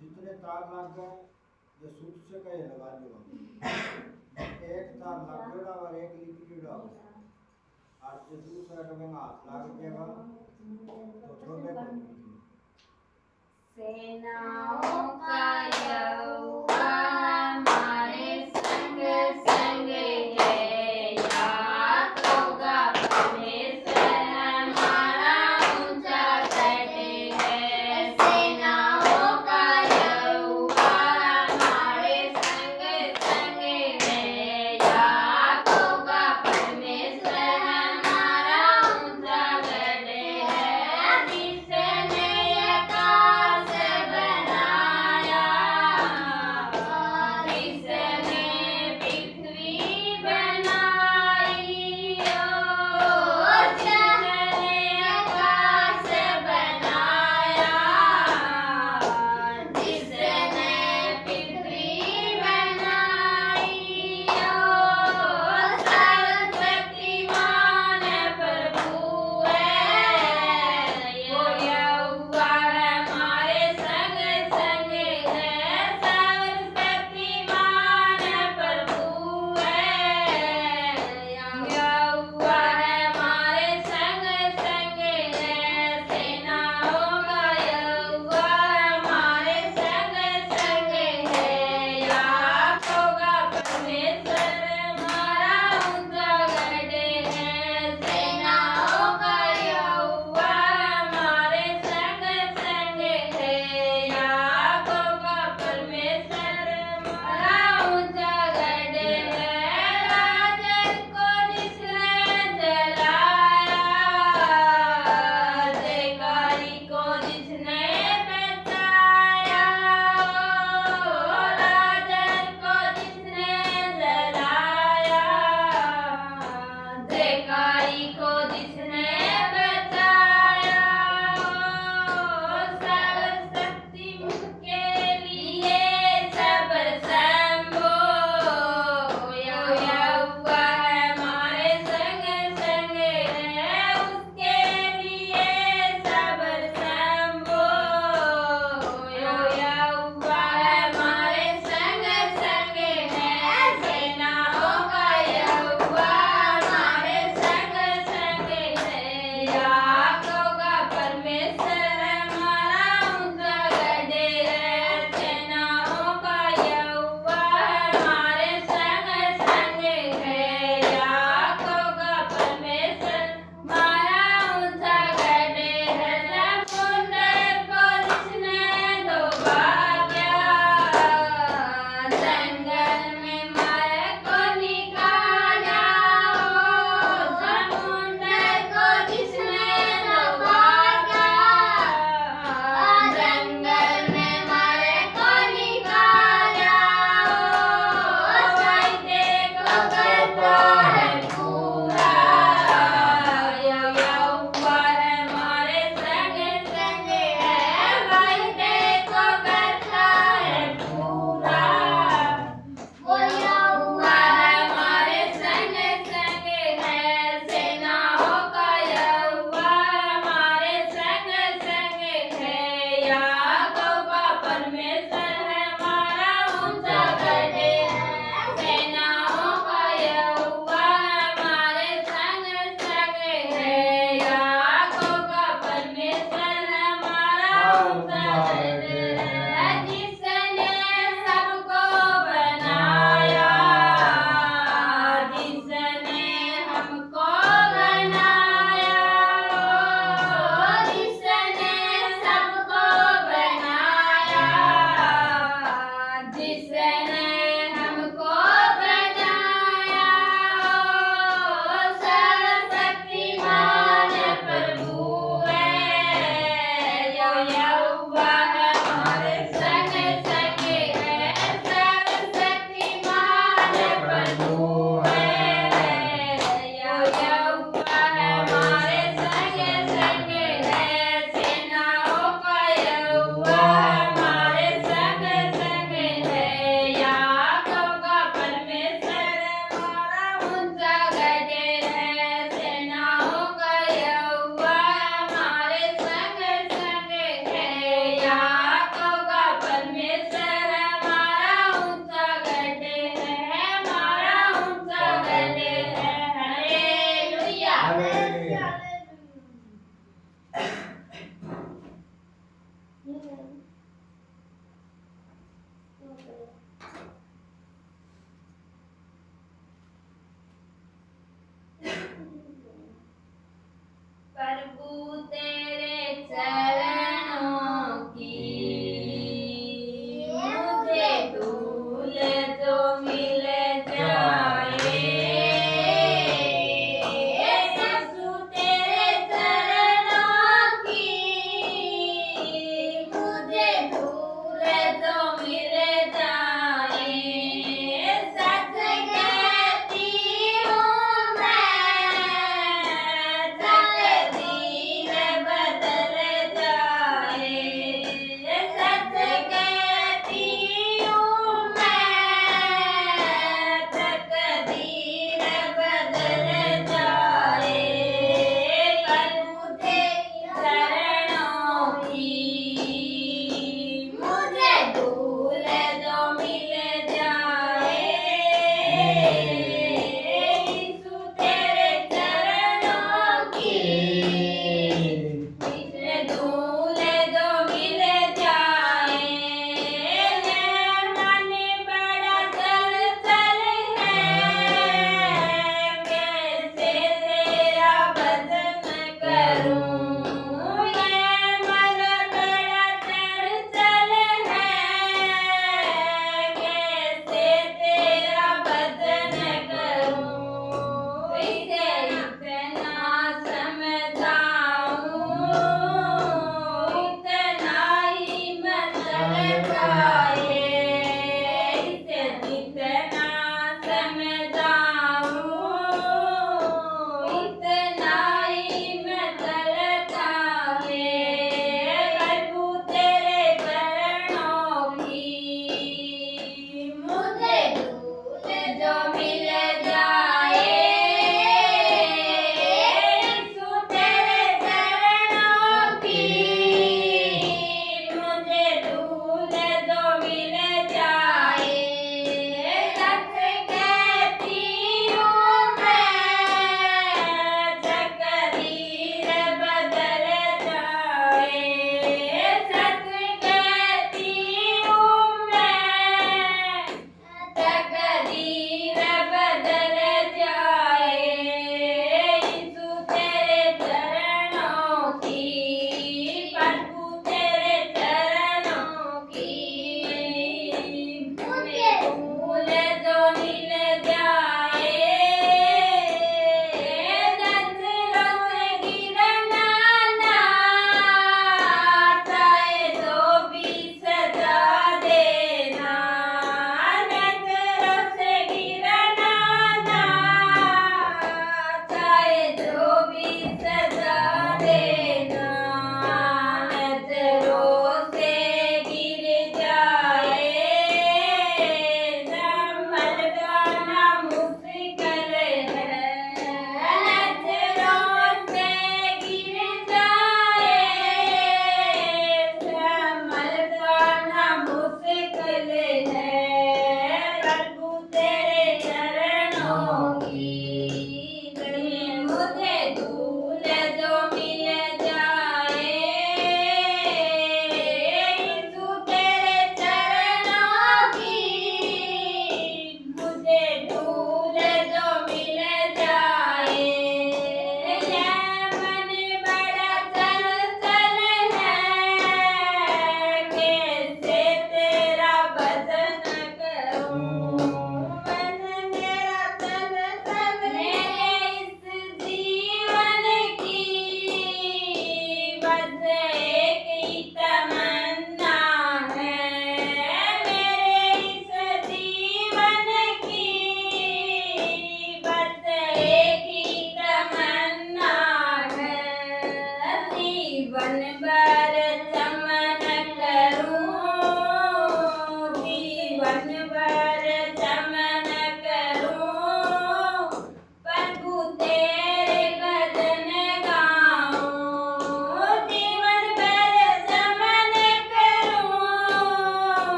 जितने तार लग गए ये सूत से कहीं लगा लो एक तार लग गया और एक लिक्विड और जो दूसरा डबे हाथ लग जाएगा तो छोटे सेनाओं का यहोवा हमारे संग संग है। याकूब का परमेश्वर हमारा ऊंचा गढ़ है। सेनाओं का यहोवा हमारे संग संग है। याकूब का परमेश्वर हमारा ऊंचा गढ़ है। जिसने आकाश बनाया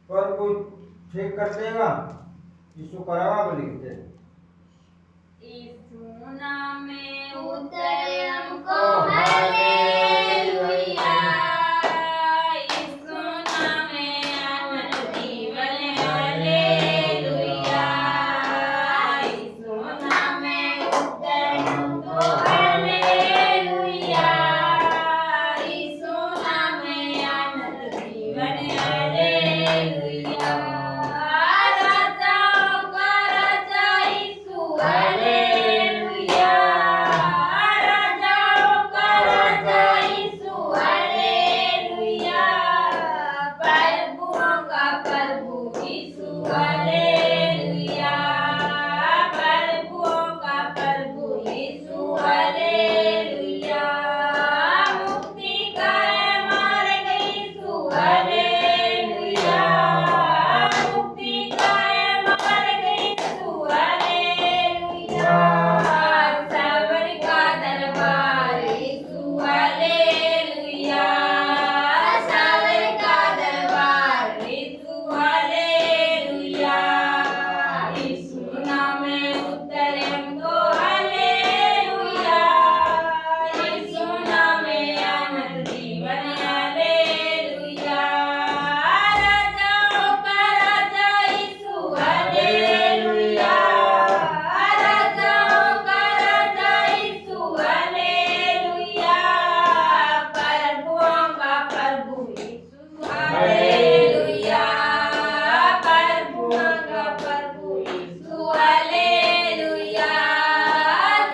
पर कोई ठीक कर देगा। यीशु करावा को लिखते यीशु नाम में उतर हमको हालेलुया। यीशु नाम में अनंत जीवन हालेलुया। यीशु नाम में उतर हमको हालेलुया। यीशु नाम में अनंत जीवन हालेलुया। राजाओं का राजा यीशु हालेलुया। राजाओं का राजा यीशु हालेलुया। प्रभुओं का प्रभु यीशु हालेलुया। प्रभुओं का प्रभु यीशु हालेलुया। मुक्ति का है मार्ग यीशु हालेलुया। मुक्ति का है मार्ग यीशु हालेलुया। सबर का दरबार यीशु हालेलुया। सबर का दरबार यीशु हालेलुया। यीशु नाम में उतर हमको हालेलुया। यीशु नाम में अनंत जीवन हालेलुया। राजाओं का राजा यीशु हालेलुया। राजाओं का राजा यीशु हालेलुया। प्रभुओं का प्रभु यीशु हालेलुया। प्रभुओं का प्रभु यीशु हालेलुया।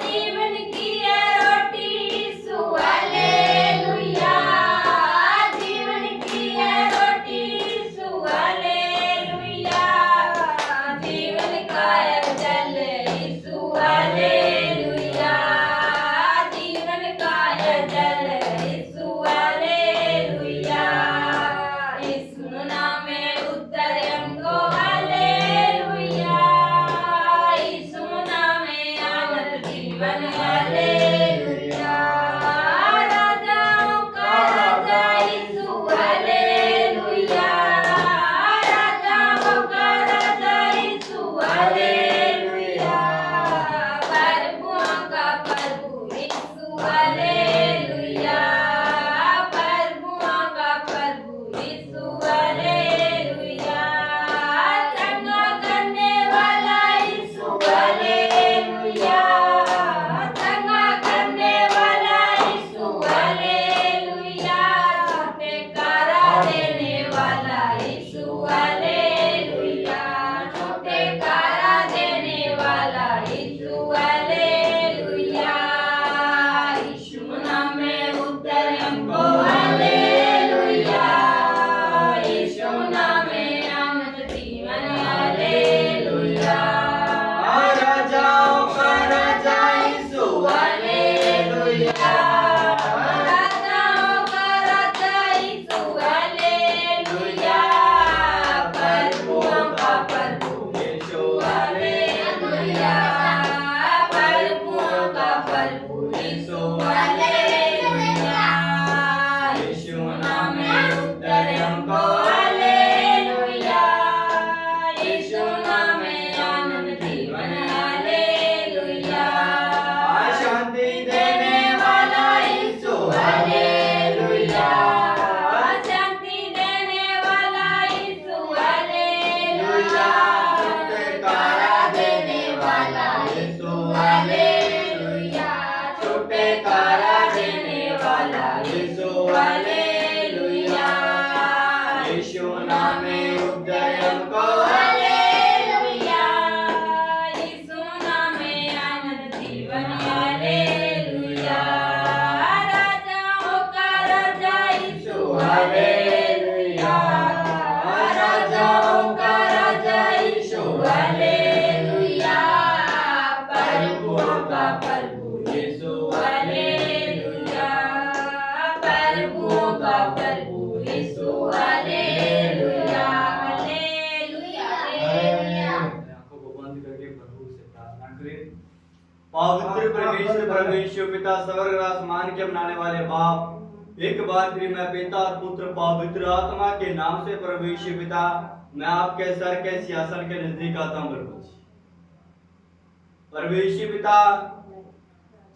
जीवन की है रोटी यीशु हालेलुया। जीवन की है रोटी यीशु हालेलुया। जीवन का है जल यीशु हालेलुया। जीवन का है जल यीशु हालेलुया। यीशु नाम में उतर हमको हालेलुया। यीशु नाम में अनंत जीवन हालेलुया। राजाओं का राजा यीशु हालेलुया। राजाओं का राजा यीशु हालेलुया। प्रभुओं का प्रभु यीशु हालेलुया। प्रभुओं का प्रभु यीशु हालेलुया। चंगा करने वाला यीशु हालेलुया। चंगा करने वाला यीशु हालेलुया। छुटकारा देने वाला यीशु हालेलुया। छुटकारा देने वाला यीशु हालेलुया। यीशु नाम में उतर हमको हालेलुया। यीशु नाम में अनंत जीवन हालेलुया। राजाओं का राजा यीशु हालेलुया। राजाओं का राजा यीशु हालेलुया। प्रभुओं का प्रभु यीशु हालेलुया। प्रभुओं का प्रभु यीशु हालेलुया। यीशु नाम में उतर हमको हालेलुया। यीशु नाम में आनंद जीवन हालेलुया। शांति देने वाला यीशु हालेलुया। शांति देने वाला यीशु हालेलुया। छुटकारा देने वाला यीशु हालेलुया। छुटकारा देने वाला यीशु हालेलुया। यीशु नाम में उतर हमको हालेलुया। यीशु नाम में आनंद जीवन हालेलुया। राजाओं का राजा यीशु हालेलुया। राजाओं का राजा यीशु हालेलुया। प्रभुओं का प्रभु यीशु हालेलुया। प्रभुओं का प्रभु यीशु हालेलुया। हालेलुया। हालेलुया। आंखों को बंद करके प्रभु से प्रार्थना करें। पवित्र परमेश्वर प्रभु यीशु पिता स्वर्ग और आसमान के बनाने वाले बाप, एक बार फिर मैं पिता और पुत्र पवित्र आत्मा के नाम से प्रभु यीशु पिता, मैं आपके सर के सिंहासन के नजदीक आता हूँ प्रभु जी। प्रभु यीशु पिता,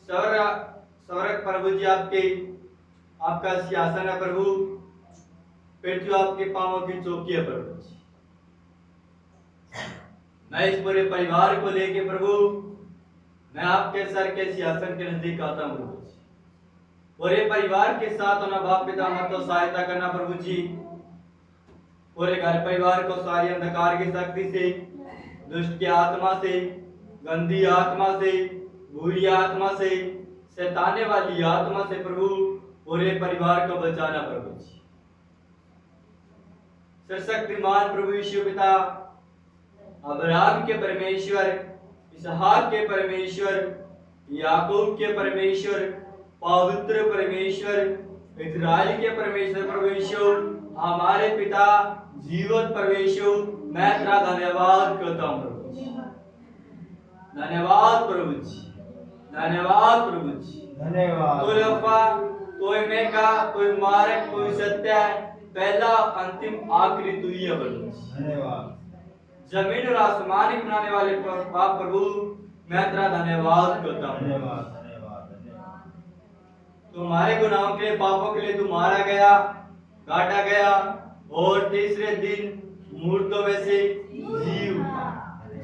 स्वर्ग प्रभु जी आपका सिंहासन है प्रभु, पृथ्वी आपके पांवों की चौकी है प्रभु जी। मैं इस पूरे परिवार को लेके प्रभु, मैं आपके सर के सिंहासन के नजदीक आता हूँ प्रभु जी। पूरे परिवार के साथ होना बाप पिता मत तो सहायता करना प्रभु जी। पूरे घर परिवार को सारी अंधकार की शक्ति से, दुष्ट की आत्मा से, गंदी आत्मा से, बुरी आत्मा से, शैताने वाली आत्मा से प्रभु पूरे परिवार को बचाना प्रभु जी। सर्वशक्तिमान प्रभु यीशु पिता, अब्राहम के परमेश्वर, इसहाक के परमेश्वर, याकूब के परमेश्वर, पवित्र परमेश्वर, इस्राएल के परमेश्वर प्रभु यीशु, हमारे पिता जीवित परमेश्वर, मैं तेरा धन्यवाद करता हूँ प्रभु जी। धन्यवाद प्रभु जी, धन्यवाद प्रभु जी, धन्यवाद। तू अल्फा, तू ओमेगा, तू मार्ग, तू सत्य है, पहला अंतिम आखिरी तू ही है प्रभु जी। धन्यवाद। जमीन और आसमान ही बनाने वाले पाप प्रभु, मैं तेरा धन्यवाद करता हूँ। धन्यवाद, धन्यवाद, धन्यवाद। तुम्हारे गुनाहों के पापों के लिए तू मारा गया, काटा गया और तीसरे दिन मूर्तों में से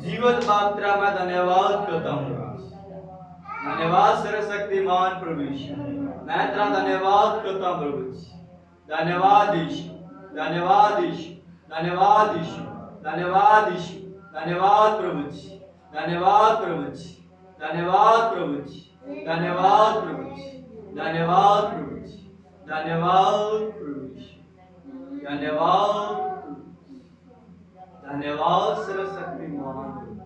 जीवित बाप तेरा मैं धन्यवाद करता हूँ। धन्यवाद सर्वशक्तिमान प्रभु यीशु, मैं तेरा धन्यवाद करता हूँ प्रभु जी। धन्यवाद यीशु, धन्यवाद यीशु, धन्यवाद यीशु, धन्यवाद यीशु, धन्यवाद प्रभु जी, धन्यवाद प्रभु जी, धन्यवाद प्रभु जी, धन्यवाद प्रभु जी, धन्यवाद प्रभु जी, धन्यवाद प्रभु जी, धन्यवाद, धन्यवाद सर्वशक्तिमान प्रभु जी,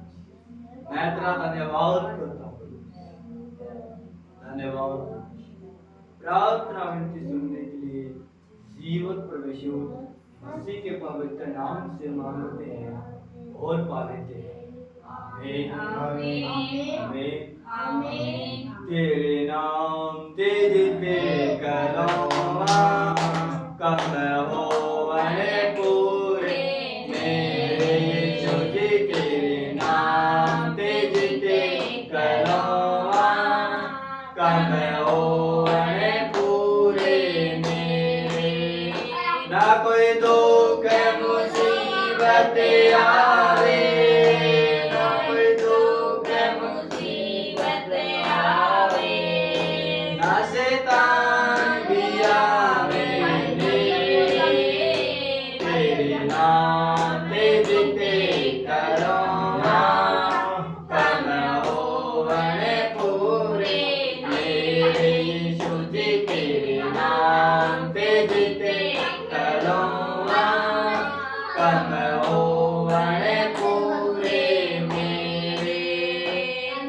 मैं तेरा धन्यवाद करता हूँ प्रभु जी। धन्यवाद। प्रार्थना विनती सुनने के लिए जीवित परमेश्वर मसीह के पवित्र नाम से मांगते हैं और पा लेते हैं। आमीन, आमीन, आमीन, आमीन। तेरे नाम तेज तेरे कलमा कम होवने पूरे मेरे यीशु जी। तेरे नाम तेज तेरे कलमा कम होवने पूरे मेरे। ना कोई दुख मुसीबत आवे, ना कोई दुख मुसीबत आवे, ना शैतान भी आवे, तेरे नाम तेज तेरे कलमा कम होवने पूरे मेरे यीशु जी। तेरे नाम तेज तेरे कलमा कम होवने पूरे मेरे।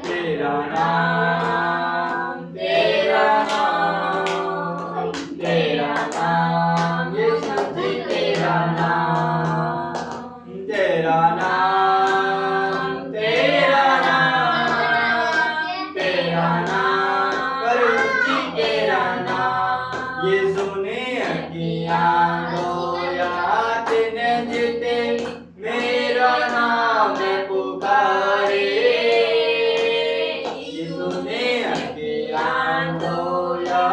तेरा नाम, तेरा नाम, तेरा नाम यीशु जी। तेरा नाम, तेरा नाम, तेरा नाम, तेरा नाम प्रभु जी। तेरा नाम यीशु ने अज्ञान धोया, तिने जीते मेरा नाम पुकारे। यीशु ने अज्ञान धोया,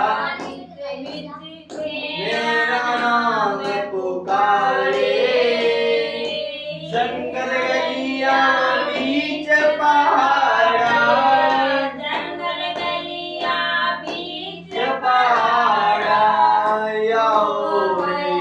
मेरा नाम पुकारे। जंगल गलिया बीच पहाड़ा, जंगल गलियां बीच पहाड़ा, याओ रे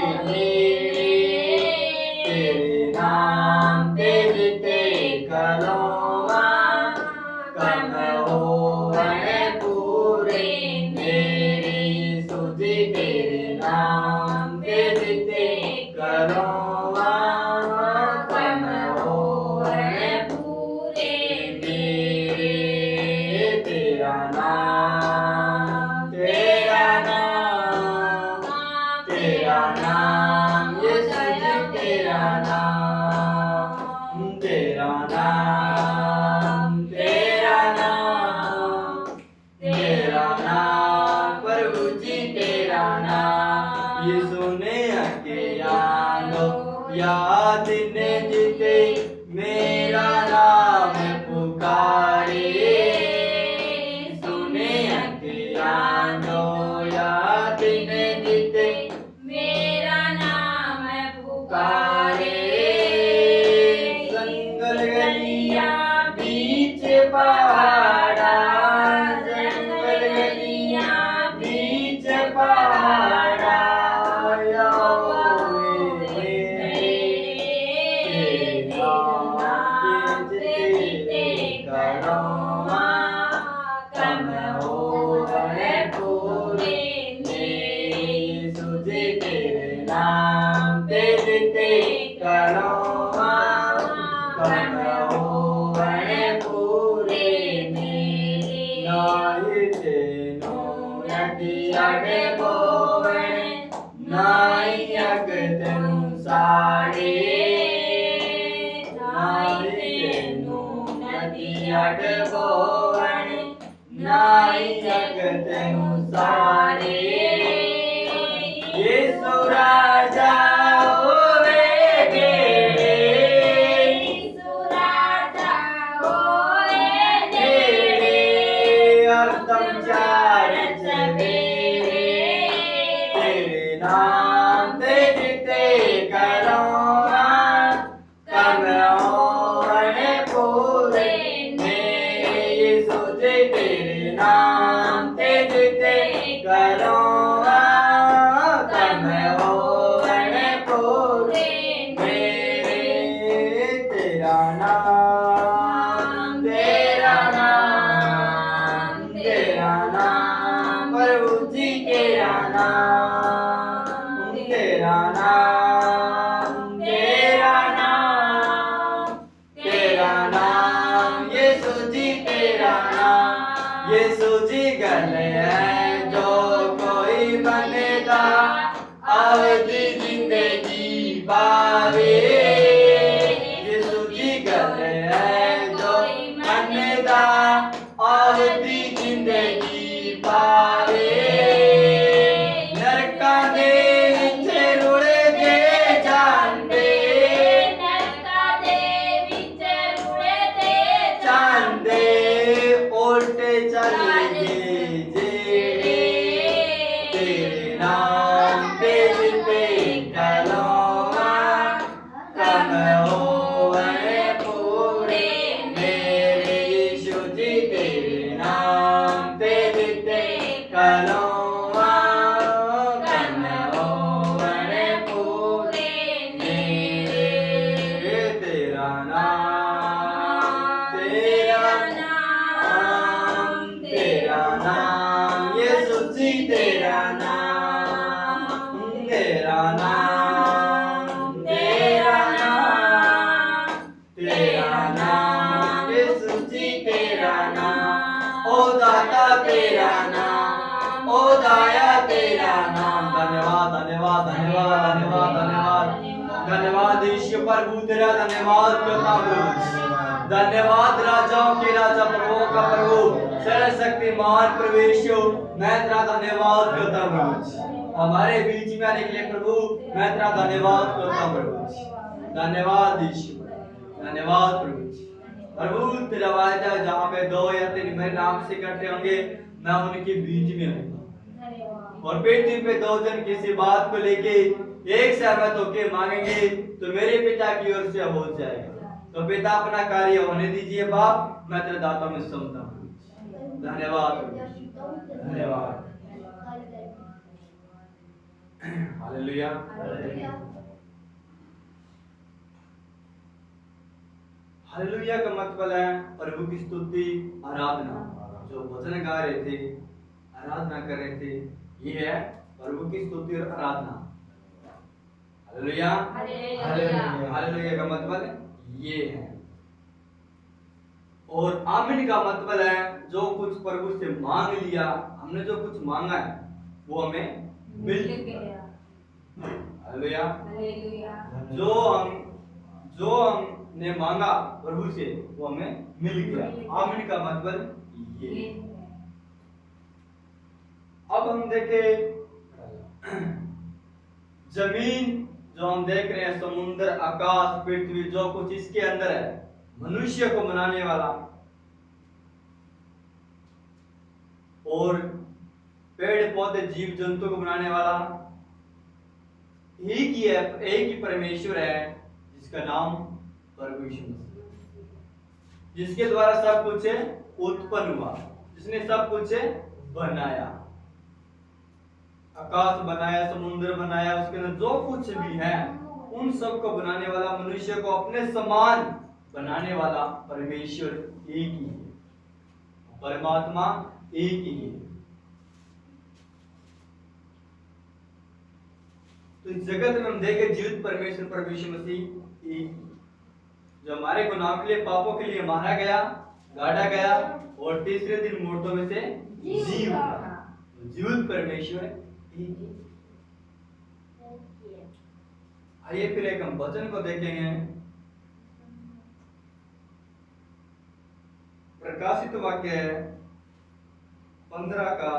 तेरा नाम, यीशु ने के यादो याद ने जीते मेरा नाम पुकारे, सुने के यादो याद ने जीते मेरा नाम पुकारे, जंगल गलियां बीच पहाड़ा, जंगल गलियां बीच पहाड़ा, धन्यवाद ईश्वर प्रभु तेरा धन्यवाद करता हूँ। धन्यवाद राजाओं के राजा प्रभुओं का प्रभु सर्वशक्तिमान परमेश्वर, मैं तेरा धन्यवाद करता हूँ। हमारे बीच में आने के लिए प्रभु मैं तेरा धन्यवाद करता हूँ प्रभु। धन्यवाद ईश्वर, धन्यवाद प्रभु। प्रभु तेरा वायदा जहाँ पे 2 या 3 मेरे नाम से इकट्ठे होंगे मैं उनके बीच में हूँ। और पृथ्वी पे 2 जन किसी बात को लेके एक सहमत होके मांगेंगे तो मेरे पिता की ओर से हो जाएगा। तो पिता अपना कार्य होने दीजिए बाप, मैं तेरे दाता में सुनता हूँ। धन्यवाद धन्यवाद। हालेलुया। हालेलुया का मतलब है प्रभु की स्तुति आराधना। जो भजन गा रहे थे, आराधना कर रहे थे, ये है प्रभु की स्तुति और आराधना। हालेलुया। हालेलुया का मतलब ये है। और आमीन का मतलब है जो कुछ प्रभु से मांग लिया, हमने जो कुछ मांगा है वो हमें मिल गया। हालेलुया। जो हमने मांगा प्रभु से वो हमें मिल गया। आमीन का मतलब ये। अब हम देखें जमीन जो हम देख रहे हैं, समुद्र, आकाश, पृथ्वी, जो कुछ इसके अंदर है, मनुष्य को बनाने वाला और पेड़ पौधे जीव जंतु को बनाने वाला एक ही है, एक ही परमेश्वर है, जिसका नाम प्रभु यीशु मसीह, जिसके द्वारा सब कुछ उत्पन्न हुआ, जिसने सब कुछ बनाया, आकाश बनाया, समुद्र बनाया, उसके अंदर जो कुछ भी है उन सब को बनाने वाला, मनुष्य को अपने समान बनाने वाला परमेश्वर एक ही है, परमात्मा एक ही है। तो इस जगत में हम देखें जीवित परमेश्वर प्रभु यीशु मसीह एक, जो हमारे गुनाहों के लिए, पापों के लिए मारा गया, गाड़ा गया और तीसरे दिन मुर्दों में से जी उठा। जीवित परमेश्वर एक ही। आइए फिर एक हम वचन को देखेंगे, प्रकाशित वाक्य 15 का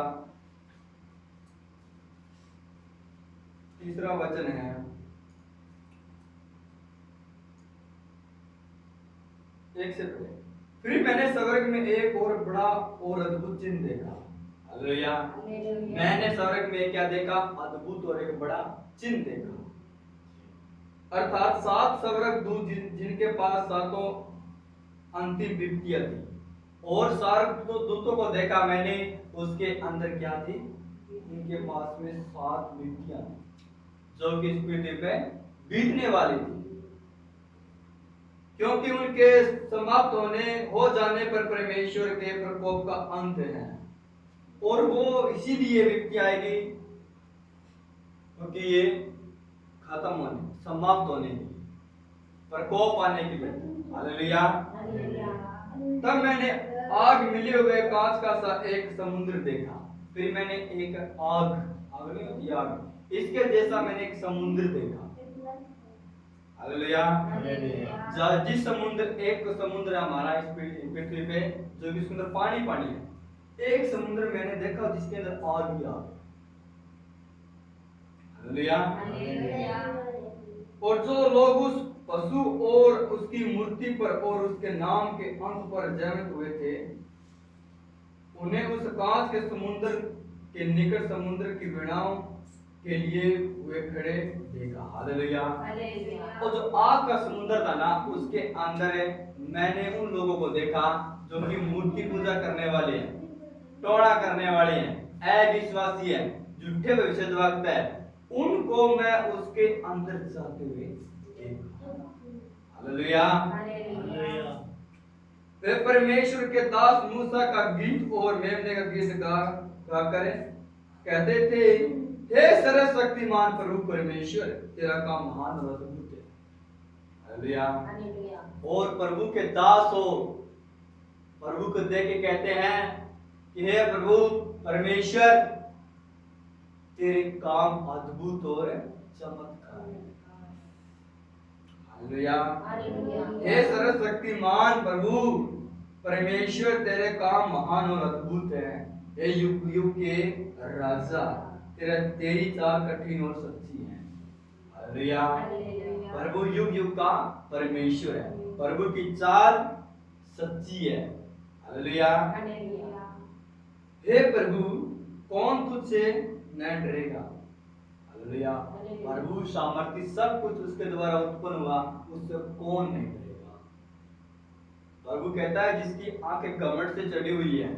3 वचन है। एक से पढ़े। फिर मैंने स्वर्ग में एक और बड़ा और अद्भुत चिन्ह देखा। हालेलुया। मैंने स्वर्ग में क्या देखा? अद्भुत और एक बड़ा चिन्ह देखा, अर्थात 7 स्वर्ग दूत जिनके पास 7 अंतिम विपत्तियां थी, और स्वर्ग दूतों को देखा मैंने, उसके अंदर क्या थी? उनके पास में 7 विपत्तियां थी जो कि इस पृथ्वी पे बीतने वाली थी, क्योंकि उनके समाप्त हो जाने पर परमेश्वर के प्रकोप का अंत है। और वो इसीलिए विपत्ति आएगी क्योंकि ये खत्म होने, समाप्त होने की, प्रकोप आने की वजह। हालेलुया। तब मैंने आग मिले हुए कांच का सा एक समुद्र देखा। फिर मैंने एक आग नहीं होती आग, इसके जैसा मैंने एक समुद्र देखा। हालेलुया। जिस समुद्र, एक समुद्र हमारा इस पृथ्वी पे जो कि उसके अंदर पानी पानी है, एक समुद्र मैंने देखा जिसके अंदर आग ही आग। हालेलुया। और जो लोग उस पशु और उसकी मूर्ति पर और उसके नाम के अंक पर जयंत हुए थे, उन्हें उस कांच के समुद्र के निकट समुद्र की वीणाओं के लिए हुए खड़े देखा। हालेलुया। और जो आग का समुद्र था ना, उसके अंदर मैंने उन लोगों को देखा जो कि मूर्ति पूजा करने वाले हैं, टोड़ा करने वाले हैं, अविश्वासी हैं, झूठे भविष्यद्वक्ता है, उनको मैं उसके अंदर जाते हुए देखा। हालेलुया। वे परमेश्वर के दास मूसा का गीत और मेमने का गीत गा कर कहते थे, हे सर्वशक्तिमान प्रभु परमेश्वर, तेरा काम महान और अद्भुत है। हालेलुया। और प्रभु के दास हो, प्रभु को देख के कहते हैं कि हे प्रभु परमेश्वर, तेरे काम अद्भुत और चमत्कार है। हालेलुया। हे सर्वशक्तिमान प्रभु परमेश्वर, तेरे काम महान और अद्भुत है। हे युग युग के राजा, तेरी चाल कठिन और सच्ची है। हालेलुया। प्रभु युग युग का परमेश्वर है, प्रभु की चाल सच्ची है। हालेलुया। हे प्रभु, कौन तुझसे न डरेगा? हालेलुया। प्रभु सामर्थ्य, सब कुछ उसके द्वारा उत्पन्न हुआ, उससे कौन नहीं डरेगा? प्रभु कहता है जिसकी आंखें घमंड से चढ़ी हुई है,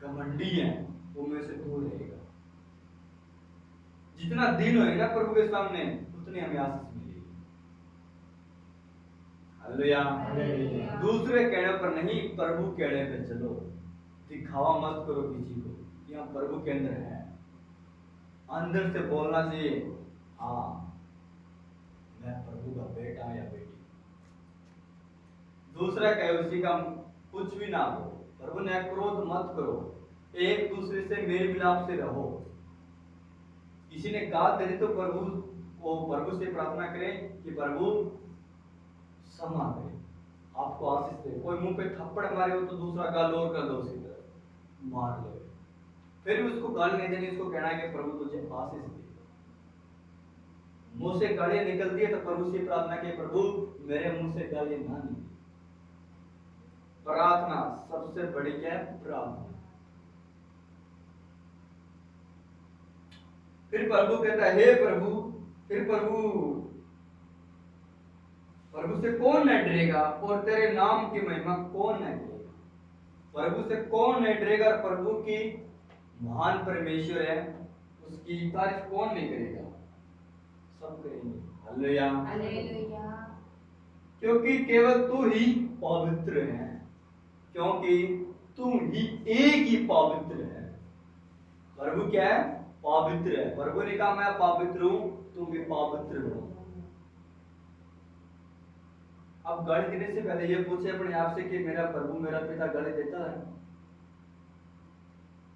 घमंडी है, वो मेरे से दूर रहेगा। जितना दिन होएगा प्रभु के सामने, उतनी हमें आशीष मिलेगी। हालेलुया। दूसरे कहने पर नहीं, प्रभु कहने पे चलो, दिखावा मत करो किसी को कि हम प्रभु के अंदर है। अंदर से बोलना चाहिए, हाँ मैं प्रभु का बेटा या बेटी। दूसरा कहे उसी का कुछ भी ना हो, प्रभु ने क्रोध मत करो, एक दूसरे से मेल मिलाप से रहो। किसी ने गाल दे दी तो प्रभु से प्रार्थना करें कि प्रभु क्षमा करे, आपको आशीष दे। कोई मुंह पे थप्पड़ मारे हो तो दूसरा गाल और कर दो, उसी तरह मार लो, फिर भी उसको गाल नहीं देनी, उसको कहना है कि प्रभु तुझे आशीष दे। मुंह से गालियां निकलती है तो प्रभु से प्रार्थना की, प्रभु मेरे मुंह से गालियां ना निकले। प्रार्थना सबसे बड़ी क्या है? प्रार्थना। फिर प्रभु कहता है, हे प्रभु, फिर प्रभु से कौन नहीं डरेगा और तेरे नाम की महिमा कौन नहीं करेगा? प्रभु से कौन नहीं डरेगा? प्रभु की महान परमेश्वर है, उसकी तारीफ कौन नहीं करेगा? सब करेंगे। Hallelujah, hallelujah. क्योंकि केवल तू ही पवित्र है, क्योंकि तू ही एक ही पवित्र है। प्रभु क्या है? पवित्र है। प्रभु ने कहा मैं पवित्र हूं, तुम भी पवित्र हो। अब गाली देने से पहले ये पूछे अपने आप से कि मेरा प्रभु मेरा पिता गाली देता है?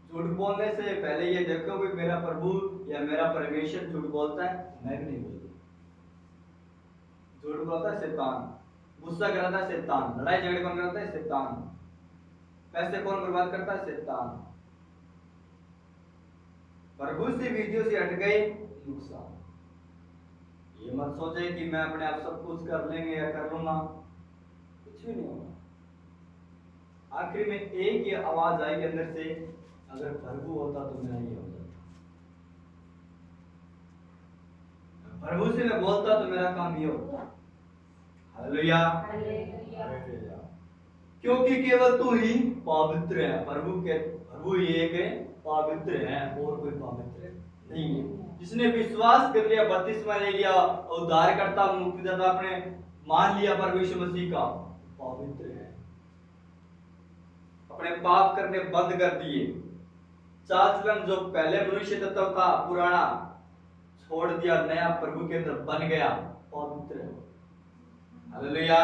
झूठ बोलने से पहले ये देखो कि मेरा प्रभु या मेरा परमेश्वर झूठ बोलता है? मैं भी नहीं बोलता। झूठ बोलता है शैतान, गुस्सा कराता है शैतान, लड़ाई झगड़े कौन करता है? शैतान, पैसे कौन बर्बाद करता है? शैतान। प्रभु से विधियों से हट गए, नुकसान। ये मत सोचे कि मैं अपने आप सब कुछ कर लेंगे या कर लूंगा, कुछ भी नहीं होगा। आखिर में एक ही आवाज आएगी अंदर से, अगर प्रभु होता तो मेरा ये हो जाता, प्रभु से मैं बोलता तो मेरा काम ये होता। हालेलुया, क्योंकि केवल तू ही पवित्र है। प्रभु ही एक है, पवित्र है, और कोई पवित्र नहीं है। जिसने विश्वास कर लिया, बपतिस्मा ले लिया, उद्धारकर्ता मुक्तिदाता आपने मान लिया परमेश्वर मसीह का, पवित्र है। अपने पाप करने बंद कर दिए, चाल चलन जो पहले मनुष्य तत्व था पुराना छोड़ दिया, नया प्रभु के अंदर बन गया, पवित्र है। हालेलुया।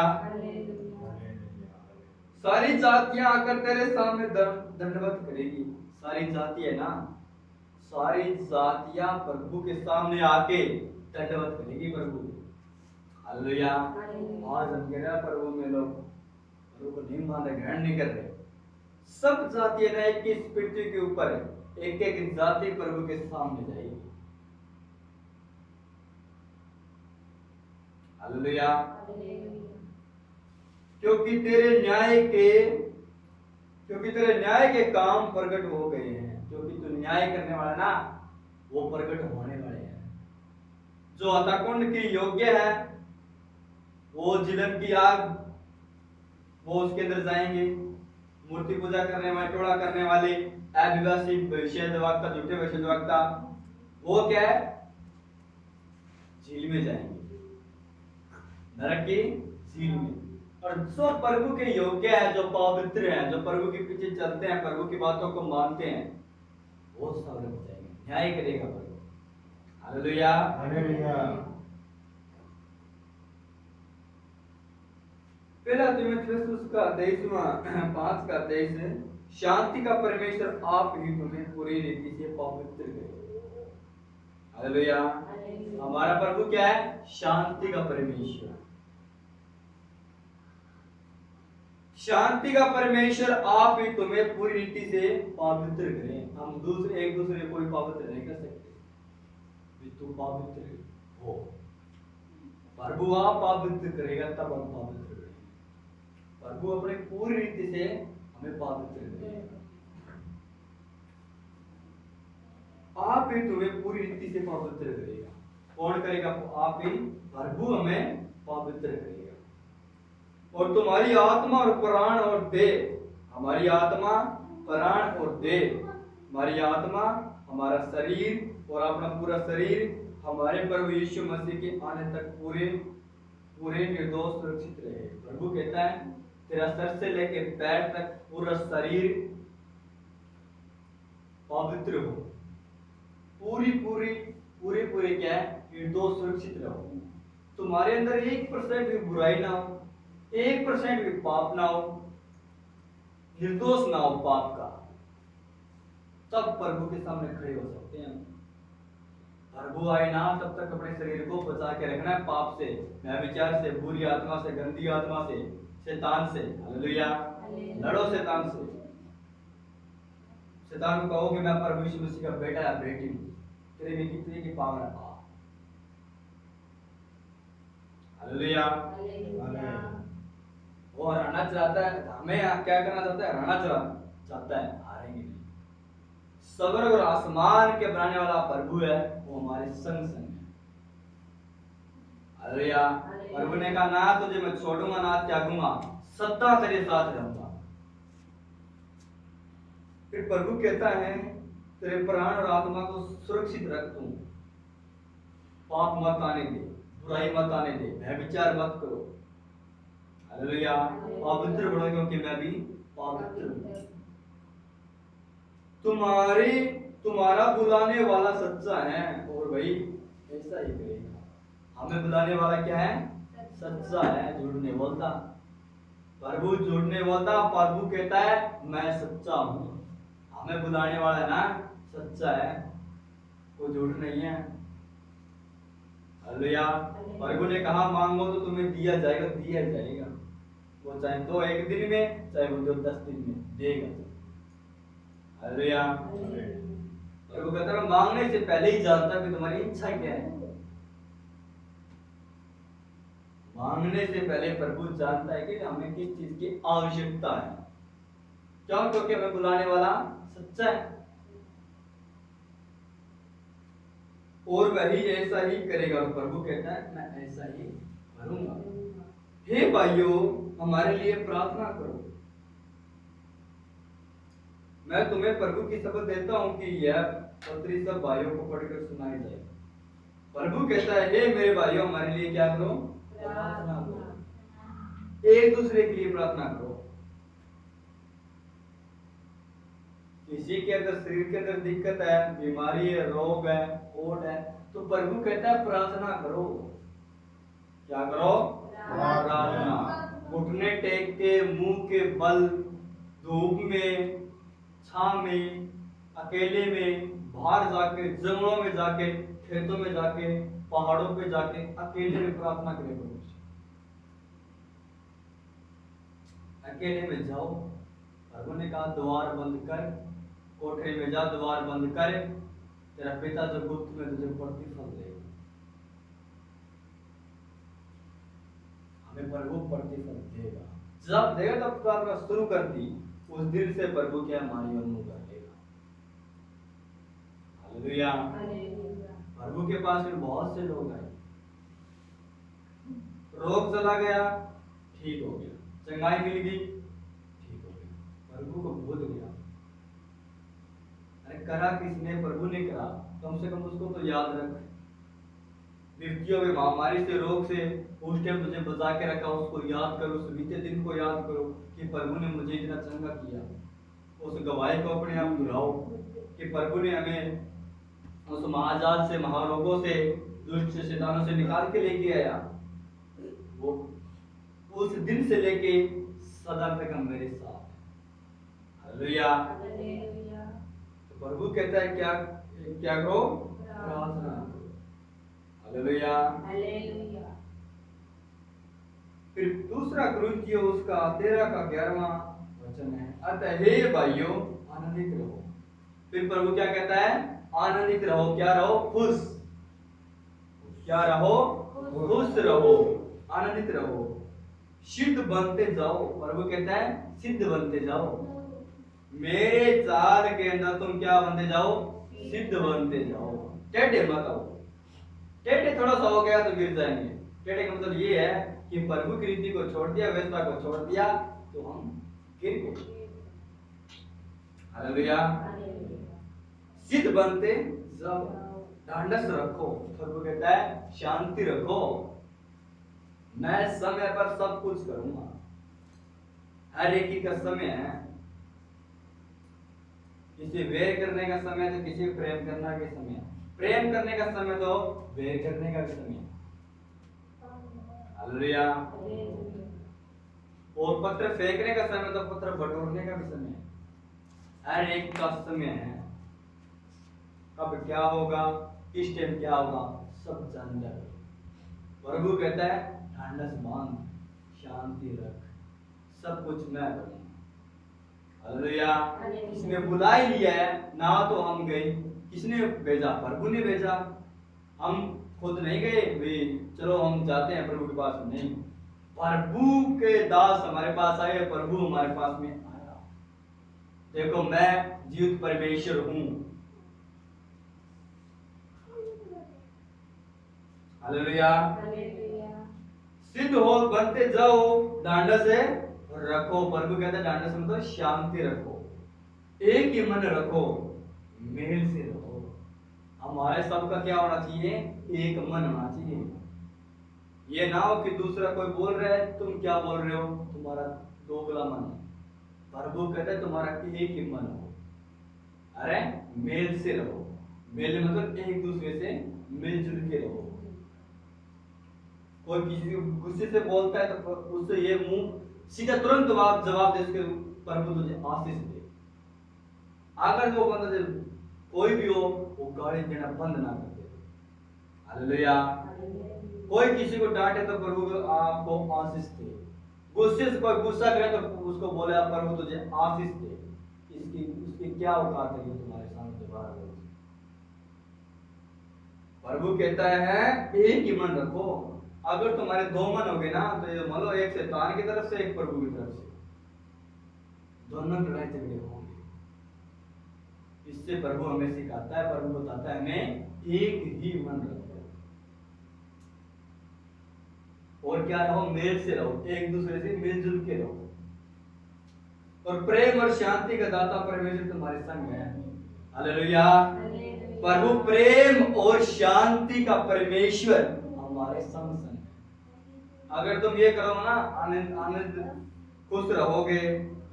सारी जातियां आकर तेरे सामने दंडवत करेगी। सारी जाति है ना, सारी जातियां प्रभु के सामने आके दंडवत करेगी प्रभु। हालेलुया। आज हम कह रहे प्रभु में लोग प्रभु को नहीं मान रहे, ग्रहण नहीं कर रहे। सब जातियां ना एक इस पृथ्वी के ऊपर है, एक एक जाति प्रभु के सामने जाएगी। हालेलुया। क्योंकि तेरे न्याय के काम प्रकट हो गए हैं। क्योंकि तू न्याय करने वाला ना, वो प्रकट होने वाले हैं। जो हत्याकुंड की योग्य है, वो जिलन की आग, वो उसके अंदर जाएंगे। मूर्ति पूजा करने वाले, टोड़ा करने वाले, अविश्वासी, भविष्यद्वक्ता, झूठे भविष्यद्वक्ता, वो क्या है? झील में जाएंगे, नरक की झील में। और जो प्रभु के योग्य है, जो पवित्र है, जो प्रभु के पीछे चलते हैं, प्रभु की बातों को मानते हैं, वो स्वर्ग में जाएंगे, न्याय करेगा प्रभु। Hallelujah, hallelujah. पहला तीमुथियुस उसका 5:23, शांति का परमेश्वर आप ही तुम्हें पूरी रीति से पवित्र करे। हालेलुया। हमारा प्रभु क्या है? शांति का परमेश्वर। शांति का परमेश्वर आप ही तुम्हें पूरी रीति से पवित्र करें। हम एक दूसरे को पवित्र नहीं कर सकते। तू पवित्र हो, प्रभु आप पवित्र करेगा, तब हम पवित्र करेंगे। प्रभु अपने पूरी रीति से हमें पवित्र करेगा। आप ही तुम्हें पूरी रीति से पवित्र करेगा। कौन करेगा? आप ही, प्रभु हमें पवित्र करेगा। और तुम्हारी आत्मा और प्राण और देह, हमारी आत्मा, प्राण और देह, हमारी आत्मा, हमारा शरीर और अपना पूरा शरीर हमारे प्रभु यीशु मसीह के आने तक पूरे निर्दोष सुरक्षित रहे। प्रभु कहता है तेरा सर से लेकर पैर तक पूरा शरीर पवित्र हो, पूरी क्या है? निर्दोष सुरक्षित रहो। तुम्हारे अंदर 1% भी बुराई ना हो, 1% भी पाप ना हो, निर्दोष ना हो पाप का, तब प्रभु के सामने खड़े हो सकते हैं। प्रभु आए ना, तब तक अपने शरीर को बचा के रखना है पाप से, व्यभिचार से, बुरी आत्मा से, गंदी आत्मा से, शैतान से। हालेलुया। लड़ो शैतान से। शैतान को कहो कि मैं प्रभु यीशु मसीह का बेटा या बेटी हूं, तेरे में कितने की पावर है। 1% भी बुराई ना हो, 1% भी पाप ना हो, निर्दोष ना हो पाप का, तब प्रभु के सामने खड़े हो सकते हैं। प्रभु आए ना, तब तक अपने शरीर को बचा के रखना है पाप से, व्यभिचार से, बुरी आत्मा से, शैतान से। हालेलुया। लड़ो शैतान से। शैतान को कहो कि मैं प्रभु यीशु मसीह का बेटा या बेटी हूं, तेरे में कितने की पावर है। हालेलुया। वो हराना चाहता है, हमें क्या करना चाहता है? हराना चाहता है, हारेंगे नहीं। स्वर्ग और आसमान के बनाने वाला प्रभु है, वो हमारे संग संग है। हालेलुया। प्रभु ने कहा ना तुझे मैं छोड़ूंगा ना त्यागूंगा, सदा तेरे साथ रहूंगा। फिर प्रभु कहता है तेरे प्राण और आत्मा को सुरक्षित रख तू, पाप मत आने दे, बुराई मत आने दे, व्यभिचार मत करो। हालेलुया। पवित्र बनो क्योंकि मैं भी पवित्र हूं। तुम्हारा बुलाने वाला सच्चा है, और भाई ऐसा ही करेगा। हमें बुलाने वाला क्या है? सच्चा है, झूठ नहीं बोलता। प्रभु झूठ नहीं बोलता। प्रभु कहता है मैं सच्चा हूं। हमें बुलाने वाला ना सच्चा है, वो झूठ नहीं है। हालेलुया। प्रभु ने कहा मांगो तो तुम्हें दिया जाएगा, दिया जाएगा। वो चाहे तो एक दिन में, चाहे वो 10 दिन में देगा। हालेलुया। प्रभु कहता है मांगने से पहले ही जानता कि तुम्हारी इच्छा क्या है। मांगने से पहले प्रभु जानता है कि हमें किस चीज की आवश्यकता है। क्यों? क्योंकि हमें बुलाने वाला सच्चा है, और वही ऐसा ही करेगा। और प्रभु कहता है मैं ऐसा ही करूंगा। हे भाइयों, हमारे लिए प्रार्थना करो। मैं तुम्हें प्रभु की शपथ देता हूं कि यह पत्री सब भाइयों को पढ़कर सुनाई जाए। प्रभु कहता है हे मेरे भाइयों, हमारे लिए क्या करो? प्रार्थना करो। एक दूसरे के लिए प्रार्थना करो। किसी के अंदर शरीर के अंदर दिक्कत है, बीमारी है, रोग है, ओट है, तो प्रभु कहता है प्रार्थना करो। क्या करो? प्रार्थना। घुटने टेक के, मुंह के बल, धूप में, छांव में, अकेले में, बाहर जाके, जंगलों में जाके, खेतों में जाके, पहाड़ों पे जाके अकेले में प्रार्थना करे। प्रभु अकेले में जाओ। प्रभु ने कहा द्वार बंद कर, कोठरी में जा, द्वार बंद कर, तेरा पिता जो गुप्त में तुझे प्रतिफल देगा। हमें प्रभु प्रतिफल देगा। जब देगा तब प्रार्थना शुरू कर दी, उस दिन से प्रभु क्या हमारी अनुमति कर लेगा। हालेलुया। प्रभु के पास में बहुत से लोग आए, रोग चला गया, ठीक हो गया, चंगाई मिल गई, ठीक हो गया, प्रभु को भूल गया। अरे करा किसने? प्रभु ने करा। कम से कम उसको तो याद रख। विपत्तियों में, महामारी से, रोग से उस टाइम तुझे बचा के रखा, उसको याद करो। उस बीते दिन को याद करो कि प्रभु ने मुझे इतना चंगा किया। उस गवाही को अपने आप दोहराओ कि प्रभु ने हमें उस महाजाल से, महारोगों से, दुष्ट शैतानों से निकाल के लेके आया। वो उस दिन से लेके सदा तक हम मेरे साथ। हालेलुया। तो प्रभु कहता है क्या क्या करो? प्रार्थना करो। हालेलुया। फिर दूसरा कुरिन्थियों उसका 13 का 11वां वचन है, अतः हे भाइयों आनंदित रहो। फिर प्रभु क्या कहता है? आनंदित रहो। क्या रहो? खुश। क्या रहो? खुश रहो, आनंदित रहो, सिद्ध बनते जाओ। प्रभु कहता है सिद्ध बनते जाओ। मेरे चाल के अंदर तुम क्या बनते जाओ? सिद्ध बनते जाओ। टेढ़े मत आओ। टेढ़े थोड़ा सा हो गया तो गिर जाएंगे। टेढ़े का मतलब ये है कि प्रभु की रीति को छोड़ दिया, व्यवस्था को छोड़ दिया तो हम गिर गए। हालेलुया। सिद्ध बनते जाओ, ढांढस रखो। प्रभु कहता है शांति रखो। मैं समय पर सब कुछ करूंगा। हर एक ही का समय है। किसी वैर करने का समय तो किसी प्रेम करने का समय, प्रेम करने का समय तो वैर करने का भी समय। हालेलुया। और पत्र फेंकने का समय तो पत्र बटोरने का भी समय। हर एक का समय है। कब क्या होगा, किस टाइम क्या होगा, सब जानता है। प्रभु कहता है ढांढस बांध, शांति रख, सब कुछ मैं करूंगा। हालेलुया। किसने बुला ही लिया है, ना तो हम गए, किसने भेजा? प्रभु ने भेजा। हम खुद नहीं गए भाई चलो हम जाते हैं प्रभु के पास, नहीं, प्रभु के दास हमारे पास आए, प्रभु हमारे पास में आया। देखो मैं जीवित परमेश्वर हूं। हालेलुया। सिद्ध हो, बनते जाओ, ढांढस से रखो। प्रभु कहता है ढांढस मतलब शांति रखो, एक ही मन रखो, मेल से रहो। हमारे सबका क्या होना चाहिए? एक मन होना चाहिए। ये ना हो कि दूसरा कोई बोल रहा है तुम क्या बोल रहे हो, तुम्हारा दोगला मन है। प्रभु कहता है तुम्हारा एक ही मन हो, अरे मेल से रहो। मेल मतलब एक दूसरे से मिलजुल के रहो। कोई किसी को गुस्से से बोलता है तो उससे ये मुंह सीधा तुरंत जवाब दे, उसके प्रभु तुझे आशीष दे। अगर वो बंदा कोई भी हो वो गाली देना बंद ना कर दे। हालेलुया। कोई किसी को डांटे तो प्रभु को आपको आशीष दे। गुस्से से कोई गुस्सा करे तो उसको बोले प्रभु तुझे आशीष दे। उसकी क्या औकात है तुम्हारे सामने बाहर? प्रभु कहता है एक ही मन रखो। अगर तुम्हारे दो मन हो गए ना तो ये मान लो एक शैतान की तरफ से एक प्रभु की तरफ से, दोनों लड़ाई झगड़े होंगे। इससे प्रभु हमें सिखाता है, प्रभु बताता है हमें एक ही मन रखो और क्या रहो? मेल से रहो, एक दूसरे से मिलजुल के रहो। और प्रेम और शांति का दाता परमेश्वर तुम्हारे संग है। हालेलुया। प्रभु प्रेम और शांति का परमेश्वर हमारे संग है। अगर तुम ये करो ना, आनंद खुश रहोगे,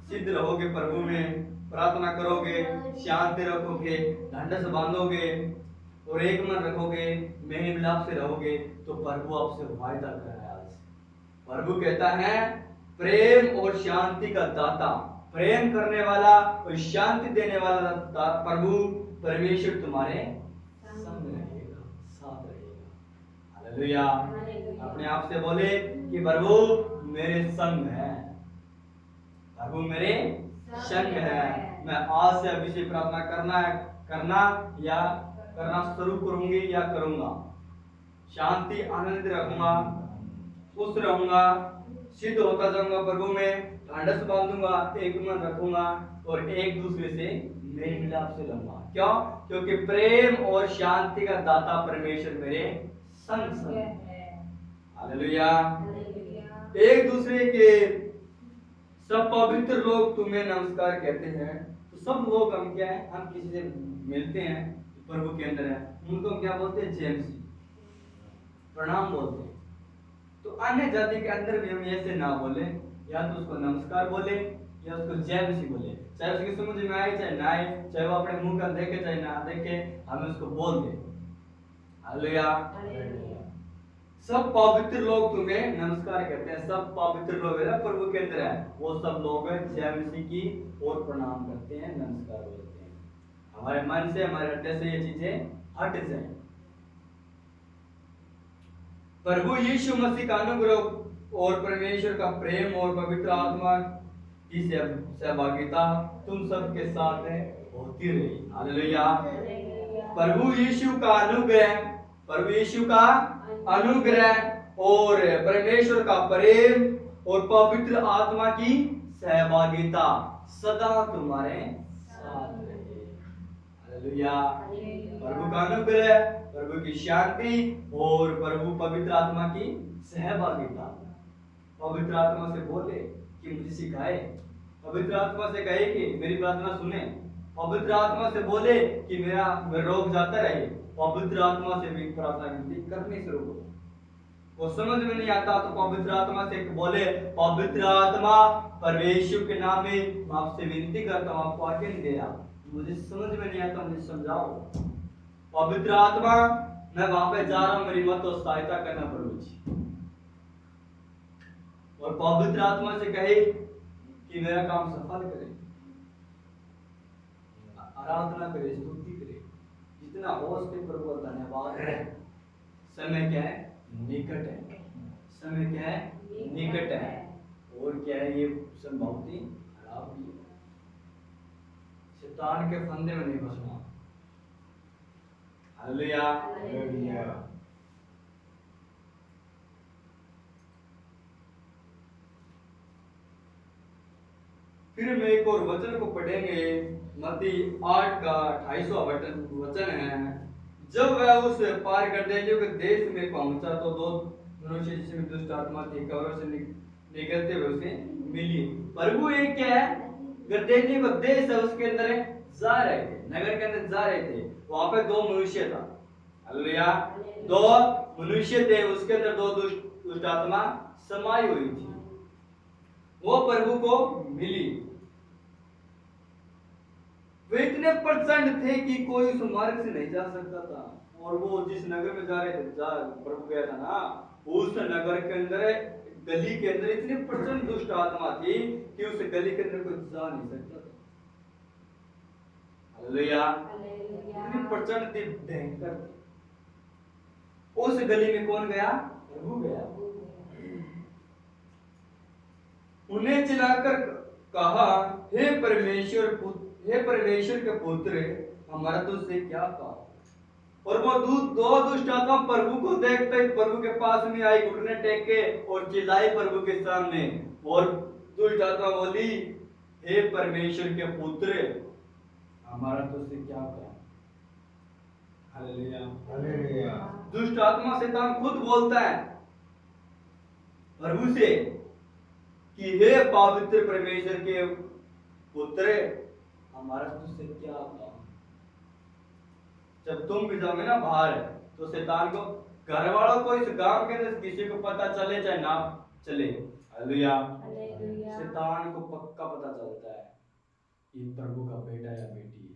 सिद्ध रहोगे, प्रभु में प्रार्थना करोगे, शांति रखोगे, ढांढस बांधोगे और एक मन रखोगे, मेल मिलाप से रहोगे, तो प्रभु आपसे वायदा कर रहा है। आज प्रभु कहता है प्रेम और शांति का दाता, प्रेम करने वाला और शांति देने वाला प्रभु परमेश्वर तुम्हारे संग रहेगा, साथ रहेगा। हालेलुया। अपने आप से बोले कि प्रभु मेरे संग है, प्रभु मेरे संग है। मैं आज से अभी से प्रार्थना करना या करना शुरू करूंगी या करूंगा। शांति आनंद रखूंगा, खुश रहूंगा, सिद्ध होता जाऊंगा प्रभु में, ढांढस बांधूंगा, एक मन रखूंगा और एक दूसरे से मेल मिलाप से रहूंगा। क्यों? क्योंकि प्रेम और शांति का दाता परमेश्वर मेरे संग है। हालेलुया। एक दूसरे के सब पवित्र लोग तुम्हें नमस्कार कहते हैं। तो सब लोग हम क्या है, हम किसी से मिलते हैं प्रभु के अंदर है, उनको क्या बोलते हैं? जय मसीह, प्रणाम बोलते हैं। तो अन्य जाति के अंदर भी हम ऐसे ना बोले, या तो उसको नमस्कार बोले या उसको जय मसीह बोले, चाहे उसकी समझ में आए चाहे ना आए, चाहे वो अपने मुंह का देखे चाहे ना देखे, हमें उसको बोल दे। हालेलुया। सब पवित्र लोग तुम्हें नमस्कार कहते हैं। सब पवित्र लोग है ना प्रभु के अंदर है, वो सब लोग जय मसीह की और प्रणाम करते हैं, नमस्कार बोलते हैं। हमारे मन से, हमारे हृदय से ये चीजें हट जाए। प्रभु यीशु मसीह का अनुग्रह और परमेश्वर का प्रेम और पवित्र आत्मा की सहभागिता तुम सबके साथ होती रही। हालेलुया। प्रभु यीशु का अनुग्रह, प्रभु यीशु का अनुग्रह और परमेश्वर का प्रेम और पवित्र आत्मा की सहभागिता सदा तुम्हारे साथ रहे। हालेलुया। प्रभु का अनुग्रह, प्रभु की शांति और प्रभु पवित्र आत्मा की सहभागिता। पवित्र आत्मा से बोले कि मुझे सिखाए, पवित्र आत्मा से कहे कि मेरी प्रार्थना सुने, पवित्र आत्मा से बोले कि मेरा रोग जाता रहे, पवित्र आत्मा से भी प्रार्थना विनती करने शुरू करो। वो समझ में नहीं आता तो पवित्र आत्मा से बोले, पवित्र आत्मा परमेश्वर के नाम में मैं आपसे विनती करता हूँ, आपको आज्ञा नहीं दे रहा, मुझे समझ में नहीं आता, मुझे समझाओ। पवित्र आत्मा मैं वहां पे जा रहा हूँ, मेरी मत तो सहायता करना प्रभु जी। और पवित्र आत्मा से कहे कि मेरा काम सफल करे, आराधना करे, स्तुति करे, जितना हो सके प्रभु का धन्यवाद है। समय क्या है? निकट है। समय क्या है? निकट है। और क्या है? ये बहुत ही खराब भी है। शैतान के फंदे में नहीं फंसना। हालेलुया। फिर हम एक और वचन को पढ़ेंगे, मत्ती 8 का 28वां वचन है। जब वह उस पार करदेनियों के देश में पहुंचा तो दो मनुष्य जिसमें दुष्ट आत्मा थी कब्रों से निकलते हुए उसे मिली। प्रभु एक क्या है, गर्देनियों का देश है, उसके अंदर जा रहे थे, नगर के अंदर जा रहे थे। वहां पे दो मनुष्य था, हालेलुया, दो मनुष्य थे, उसके अंदर दो दुष्ट आत्मा समाई हुई थी। वो प्रभु को मिली। वे इतने प्रचंड थे कि कोई उस मार्ग से नहीं जा सकता था। और वो जिस नगर में जा रहे थे, प्रभु गया था ना, उस नगर के अंदर गली के अंदर इतनी प्रचंड दुष्ट आत्मा थी कि उस गली के अंदर कोई जा नहीं सकता था। हालेलुया, इतनी प्रचंड थी, भयंकर थी। उस गली में कौन गया? प्रभु गया। उन्हें चिल्लाकर कहा, हे परमेश्वर के पुत्र, हमारा तुझसे क्या काम? और वो दो दुष्ट आत्मा प्रभु को देखते ही प्रभु के पास में आई, घुटने टेक के और चिल्लाई प्रभु के सामने। और दुष्ट आत्मा बोली, हे परमेश्वर के पुत्र, हमारा तुझसे क्या काम? Hallelujah, hallelujah. दुष्ट आत्मा शैतान खुद बोलता है प्रभु से कि हे पवित्र परमेश्वर के पुत्र, हमारा तुझसे क्या काम? जब तुम भी जाओगे ना बाहर, तो शैतान को, घर वालों को, इस गांव के अंदर किसी को पता चले चाहे ना चले, हालेलुया, शैतान को पक्का पता चलता है ये प्रभु का बेटा या बेटी है।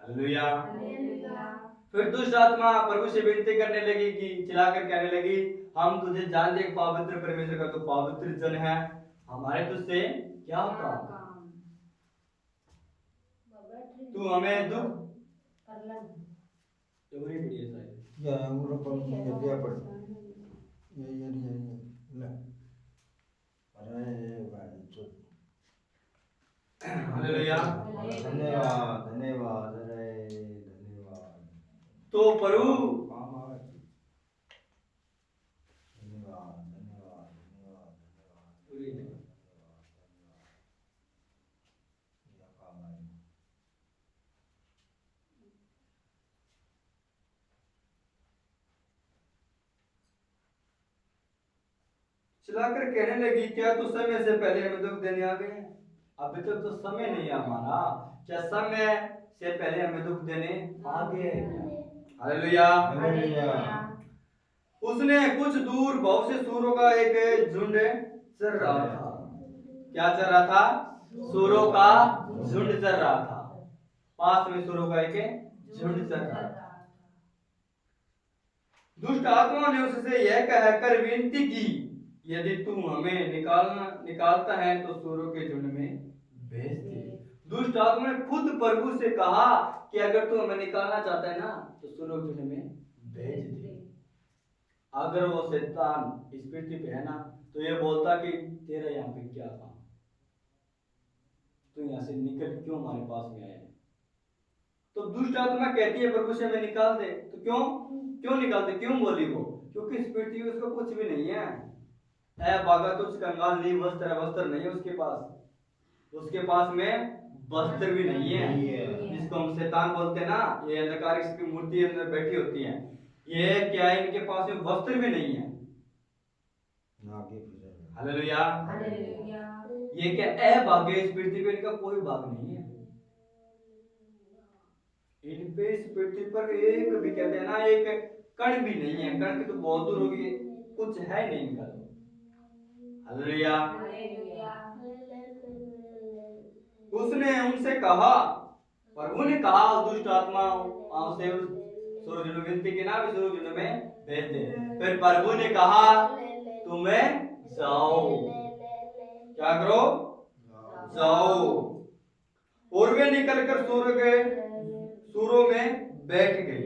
हालेलुया। फिर दुष्ट आत्मा प्रभु से विनती करने लगी, कि चिल्लाकर कहने लगी, हम तुझे जानते हैं पवित्र परमेश्वर का, तो पवित्र जन है, हमारे तुझसे क्या काम? तू हमें दुख डोरी पड़ी है शायद, या अंगूरों पर ये दिया पड़ ये ले अरे भाई चुप। हालेलुया। धन्यवाद धन्यवाद, अरे धन्यवाद। तो प्रभु काम आवे। धन्यवाद धन्यवाद धन्यवाद धन्यवाद या काम आए। चिल्लाकर कहने लगी, क्या तू समय से पहले हमें दुख देने आ गए? अभी तक तो समय नहीं है हमारा, क्या समय से पहले हमें दुख देने आ गए? हालेलुया। हालेलुया। उसने कुछ दूर बहुत से सूरों का एक झुंड चर रहा था। क्या चर रहा था? सूरों का झुंड चर रहा था। पास में सूरों का एक झुंड चर रहा था। दुष्ट आत्मा ने उससे यह कहकर विनती की, यदि तू हमें निकालता है तो सूरों के झुंड में भेज दे। दुष्ट आत्मा ने खुद प्रभु से कहा कि अगर तू हमें निकालना चाहता है ना, तो सूरों के झुंड में भेज दे। अगर वो शैतान इस पृथ्वी पे है ना, तो ये बोलता कि तेरा यहाँ पे क्या काम, तू यहाँ से निकल, क्यों हमारे पास में आया? तो दुष्ट आत्मा कहती है प्रभु से हमें निकाल दे। तो क्यों निकाल दे? क्यों बोली वो? क्योंकि इस पृथ्वी में उसका कुछ भी नहीं है। भागा तुझ कंगाल ली वस्त्र नहीं है उसके पास में वस्त्र भी नहीं है। जिसको हम शैतान बोलते हैं ना, ये अंधकार की मूर्ति अंदर बैठी होती है, ये क्या है, इनके पास में वस्त्र भी नहीं है। हालेलुया। ये क्या भाग्य, इस पृथ्वी पे इनका कोई भाग नहीं है। इन पे इस पृथ्वी पर एक भी, कहते हैं ना, एक कण भी नहीं है। कण की तो बहुत दूर होगी, कुछ है नहीं इनका। हालेलुया। उसने उनसे कहा, प्रभु ने कहा दुष्ट आत्मा से सूरज में विनती की ना, सूरज में भेज दे। फिर प्रभु ने कहा, तुम्हें जाओ, क्या करो? जाओ। और वे निकलकर सूरों में बैठ गई।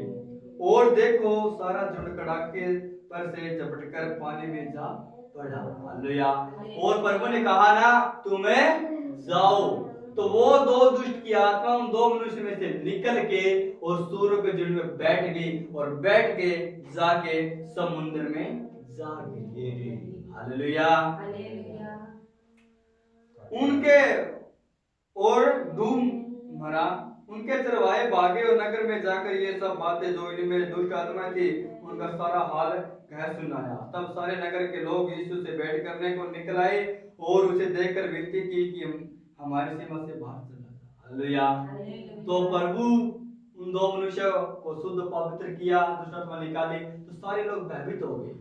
और देखो, सारा झुंड कड़ाके पर से झपटकर पानी में जा पड़ा। हालेलुया। और प्रभु ने कहा ना, तुम्हें जाओ। तो वो दो दुष्ट की आत्मा उन दो मनुष्य में से निकल के और सूरों के झुंड में बैठ गई, और बैठ के जाके समुद्र में जा गई। हालेलुया। उनके और धूम मरा, उनके चरवाहे भागे और नगर में जाकर ये सब बातें जो इनमें दुष्ट आत्मा थी उनका सारा हाल कह सुनाया। तब सारे नगर के लोग यीशु से भेंट करने को निकल आए और उसे देखकर विनती की कि हमारी सीमा से बाहर चला जा। हालेलुया। तो प्रभु उन दो मनुष्यों को शुद्ध पवित्र किया, दुष्ट आत्मा निकाली, तो सारे लोग भयभीत हो गए।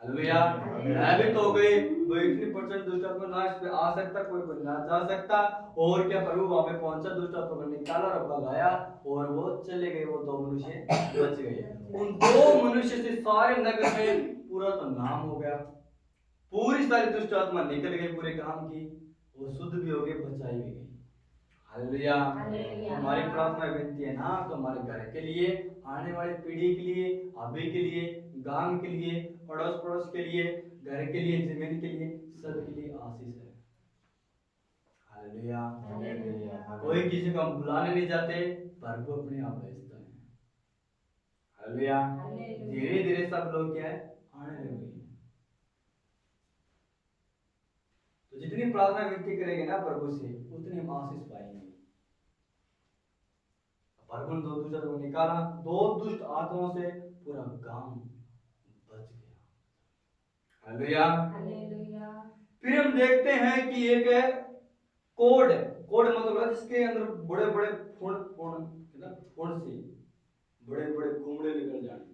हालेलुया। भयभीत हो गए, वो इतनी परसेंट दुष्ट आत्मा ना इस पे आ सकता, कोई ना जा सकता। और क्या प्रभु वहां पे पहुंचा, दुष्ट आत्मा को निकाला और भगाया और वो चले गए, वो दो मनुष्य बच गए। उन दो मनुष्य से सारे नगर में पूरा तो नाम हो गया, पूरी सारी दुष्ट आत्मा निकल गई पूरे काम की, वो शुद्ध भी हो गए, बचाई भी गई। हालेलुया। हमारी प्रार्थना विनती है ना, तो हमारे घर के लिए, आने वाली पीढ़ी के लिए, अभी के लिए, गांव के लिए, पड़ोस पड़ोस के लिए, घर के लिए, जमीन के लिए, सबके लिए आशीष है। हालेलुया। कोई किसी को हम बुलाने नहीं जाते, प्रभु अपने आप भेजता है। हालेलुया। धीरे धीरे सब लोग क्या है, आने लगे। तो जितनी प्रार्थना विनती करेंगे ना प्रभु से, उतनी हम आशीष पाएंगे। प्रभु ने दो दुष्ट को निकाला, दो दुष्ट आत्माओं से पूरा गांव बच गया। हालेलुया। फिर हम देखते हैं कि एक है कोड। कोड मतलब है जिसके अंदर बड़े बड़े फुण से बड़े बड़े कुमड़े निकल जाने।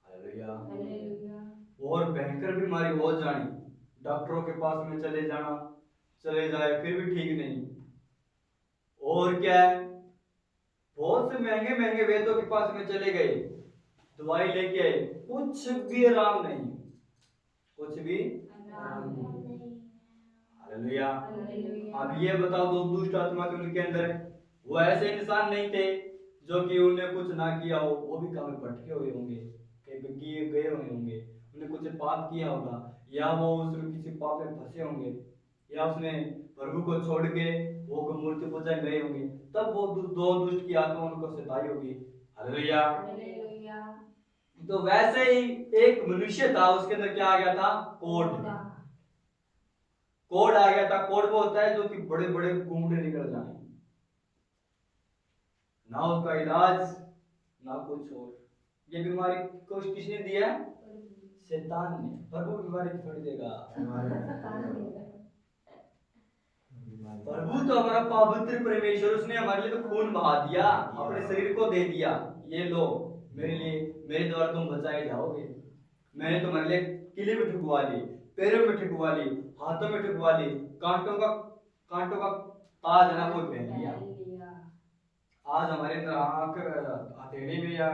हालेलुया। और भयंकर बीमारी हो जानी, डॉक्टरों के पास में चले जाए फिर भी ठीक नहीं। और क्या है, बहुत से महंगे महंगे वैद्यों के पास में चले गए, दवाई लेके आए, कुछ भी आराम नहीं, कुछ भी आराम नहीं। हालेलुया। अब ये बताओ, दो दुष्ट आत्मा थे उनके अंदर, वो ऐसे इंसान नहीं थे जो कि उन्हें कुछ ना किया हो, वो भी कहीं भटके हुए होंगे, कहीं गए हुए होंगे, उन्हें कुछ पाप किया होगा, या वो उसमें किसी पाप में फंसे होंगे, या उसने प्रभु को छोड़ के वो मूर्ति पूजा गए होंगे, तब वो दो दुष्ट की आत्मा उनको सताई होगी। हालेलुया। तो वैसे ही एक मनुष्य था, उसके अंदर क्या आ गया था, कोढ़ आ गया था। कोढ़ वो होता है जो कि बड़े बड़े कुमड़े निकल जाने, ना उसका इलाज ना कुछ और। ये बीमारी को किसने दिया है, शैतान ने। प्रभु बीमारी छोड़ देगा। प्रभु तो हमारा पवित्र परमेश्वर, उसने हमारे लिए तो खून बहा दिया, अपने शरीर को दे दिया, ये लो मेरे लिए, मेरे द्वारा तुम बचाए जाओगे। मैंने तुम्हारे लिए किले में ठुकवा ली, पैरों में ठुकवा ली, हाथों में ठुकवा ली, कांटों का ताज है ना वो पहन लिया। आज हमारे अंदर आंख हथेली में या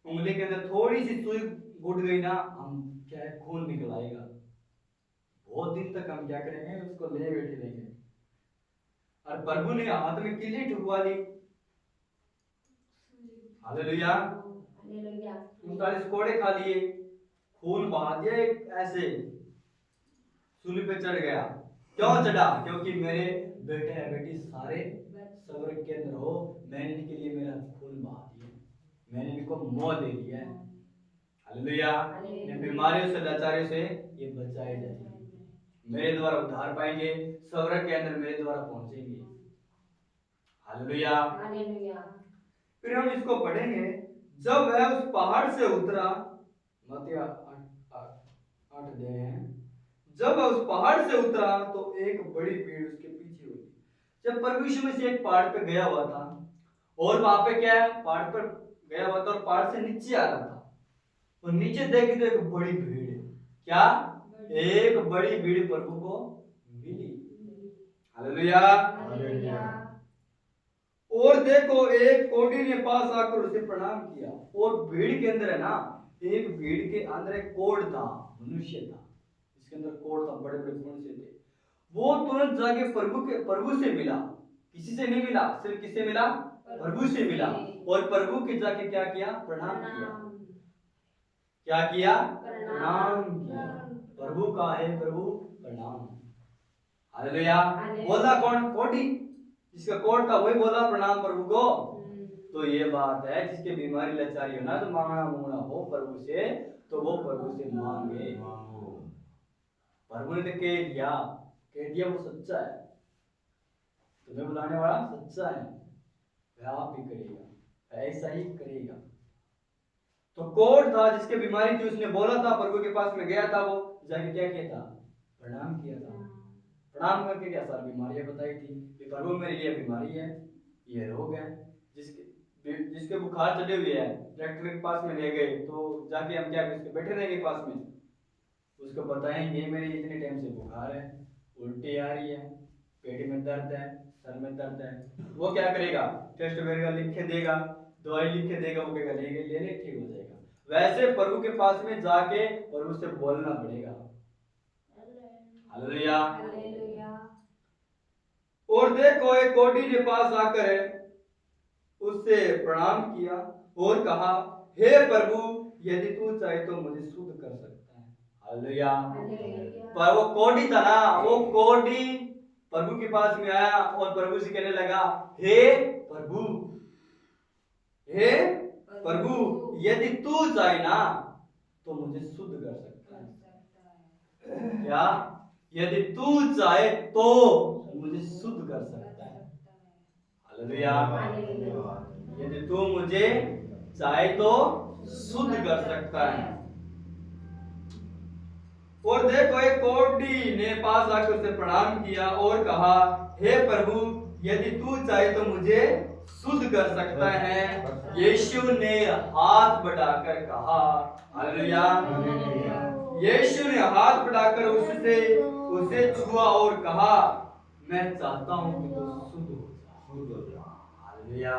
उंगली के अंदर थोड़ी सी सुई घुट गई ना, हम क्या है, खून निकल आएगा। बहुत दिन तक हम क्या करेंगे, उसको ले बैठे रहेंगे। और प्रभु ने हाथ में किले ठुकवा ली। हालेलुया। 39 कोड़े खा लिए, खून बहा दिया, ऐसे सूली पे चढ़ गया। क्यों चढ़ा, क्योंकि मेरे बेटे या बेटी सारे स्वर्ग के अंदर हो, मैंने इनके लिए मेरा खून बहा दिया, मैंने इनको मोह दे दिया है। हालेलुया। इन बीमारियों से, लाचारियों से ये बचाए जाएंगे, मेरे द्वारा उद्धार पाएंगे, स्वर्ग के अंदर मेरे द्वारा पहुंचेंगे। हालेलुया। फिर हम इसको पढ़ेंगे, जब वह उस पहाड़ से उतरा, मत्ती 8 दे रहे हैं, जब वह उस पहाड़ से उतरा तो एक बड़ी भीड़ उसके पीछे हुई। जब प्रभु यीशु मसीह एक पहाड़ पे गया हुआ था, और वहां पे क्या है, पहाड़ पर गया हुआ था और पहाड़ से नीचे आ रहा था, और नीचे देखी तो एक बड़ी भीड़, क्या, एक बड़ी भीड़ प्रभु को मिली। हालेलुया। और देखो, एक कोढ़ी ने पास आकर उसे प्रणाम किया, और भीड़ के अंदर है ना, एक भीड़ के अंदर एक कोढ़ था, मनुष्य था, इसके अंदर कोढ़ था, बड़े बड़े खून से थे। वो तुरंत जाके प्रभु से मिला, किसी से नहीं मिला, सिर्फ किससे मिला, प्रभु से मिला, और प्रभु के जाके क्या किया, प्रणाम किया। क्या किया, प्रणाम किया। प्रभु का है, प्रभु प्रणाम। हालेलुया। बोला कौन, कोढ़ी, जिसका कोढ़ था वही बोला प्रणाम प्रभु को। तो ये बात है, जिसके बीमारी लाचारी हो ना, तो मांगना मुंगना हो प्रभु से, तो वो प्रभु से मांगे। प्रभु ने तो कह दिया, कह दिया वो सच्चा है, तुम्हें बुलाने वाला सच्चा है, वह आप भी करेगा, ऐसा ही करेगा। तो कोढ़ था जिसके बीमारी थी, उसने बोला था, प्रभु के पास में गया था, वो जाके क्या किया था, प्रणाम किया था। प्रणाम करके क्या सारी बीमारियां बताई थी कि प्रभु मेरी ये बीमारी है, ये रोग है, जिसके बुखार चढ़े हुए हैं, डॉक्टर के पास में ले गए तो जाके हम क्या करेंगे, बैठे रहेंगे पास में, उसको बताएंगे मेरे इतने टाइम से बुखार है, उल्टी आ रही है, पेट में दर्द है, सर में दर्द है, वो क्या करेगा, टेस्ट वगैरह लिख के देगा, दवाई लिख के देगा, वो क्या करेगा, ले ले ठीक हो जाएगा। वैसे प्रभु के पास में जाके प्रभु से बोलना पड़ेगा, हालेलुया। और देखो एक कोढ़ी के पास आकर उससे प्रणाम किया और कहा, हे प्रभु यदि तू चाहे तो मुझे शुद्ध कर सकता है। हालेलुया। पर वो कोढ़ी था ना, वो कोढ़ी प्रभु के पास में आया और प्रभु से कहने लगा, हे प्रभु, हे प्रभु यदि तू चाहे ना तो मुझे शुद्ध कर सकता है। क्या? यदि तू चाहे तो मुझे शुद्ध कर सकता है। हालेलुया। यदि तू मुझे चाहे तो शुद्ध कर सकता है। और देखो एक कोढ़ी ने पास आकर उसे प्रणाम किया और कहा, हे प्रभु यदि तू चाहे तो मुझे शुद्ध कर सकता है। यीशु ने हाथ बढ़ाकर कहा, हालेलुया। यीशु ने हाथ बढ़ाकर उसे छुआ और कहा, मैं चाहता हूं कि तू शुद्ध हो जा। हालेलुया।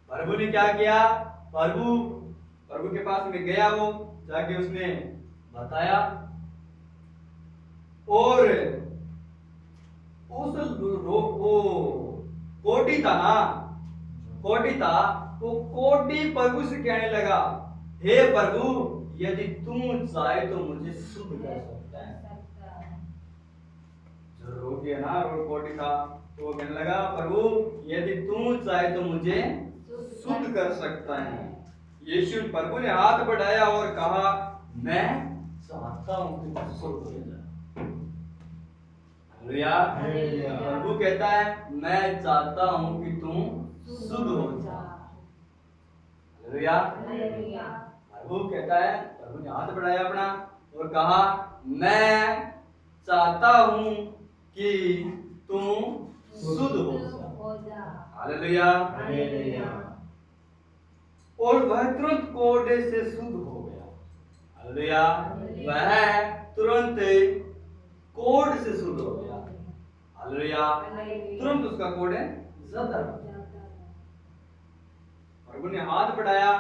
प्रभु ने क्या किया, प्रभु के पास में गया, वो जाके उसने बताया और उस कोढ़ी था ना, कोढ़ी था, वो कोढ़ी प्रभु से कहने लगा, हे प्रभु यदि तू चाहे तो मुझे शुद्ध कर सकता है। जो रोगी है ना, कोढ़ी था, तो वो कहने लगा, प्रभु यदि तू चाहे तो मुझे शुद्ध कर सकता है। यीशु प्रभु ने हाथ बढ़ाया और कहा, मैं चाहता हूं कि तू शुद्ध हो जा। हालेलुया। प्रभु कहता है, मैं चाहता हूं कि तू शुद्ध हो जा। हालेलुया। प्रभु कहता है, प्रभु ने हाथ बढ़ाया अपना और कहा, मैं चाहता हूं कि तू शुद्ध हो जा। हालेलुया। और वह तुरंत कोढ़े से शुद्ध हो गया। हालेलुया। वह तुरंत कोढ़ से शुद्ध हो गया। हालेलुया। तुरंत उसका कोढ़ ज्यादा। प्रभु ने हाथ बढ़ाया,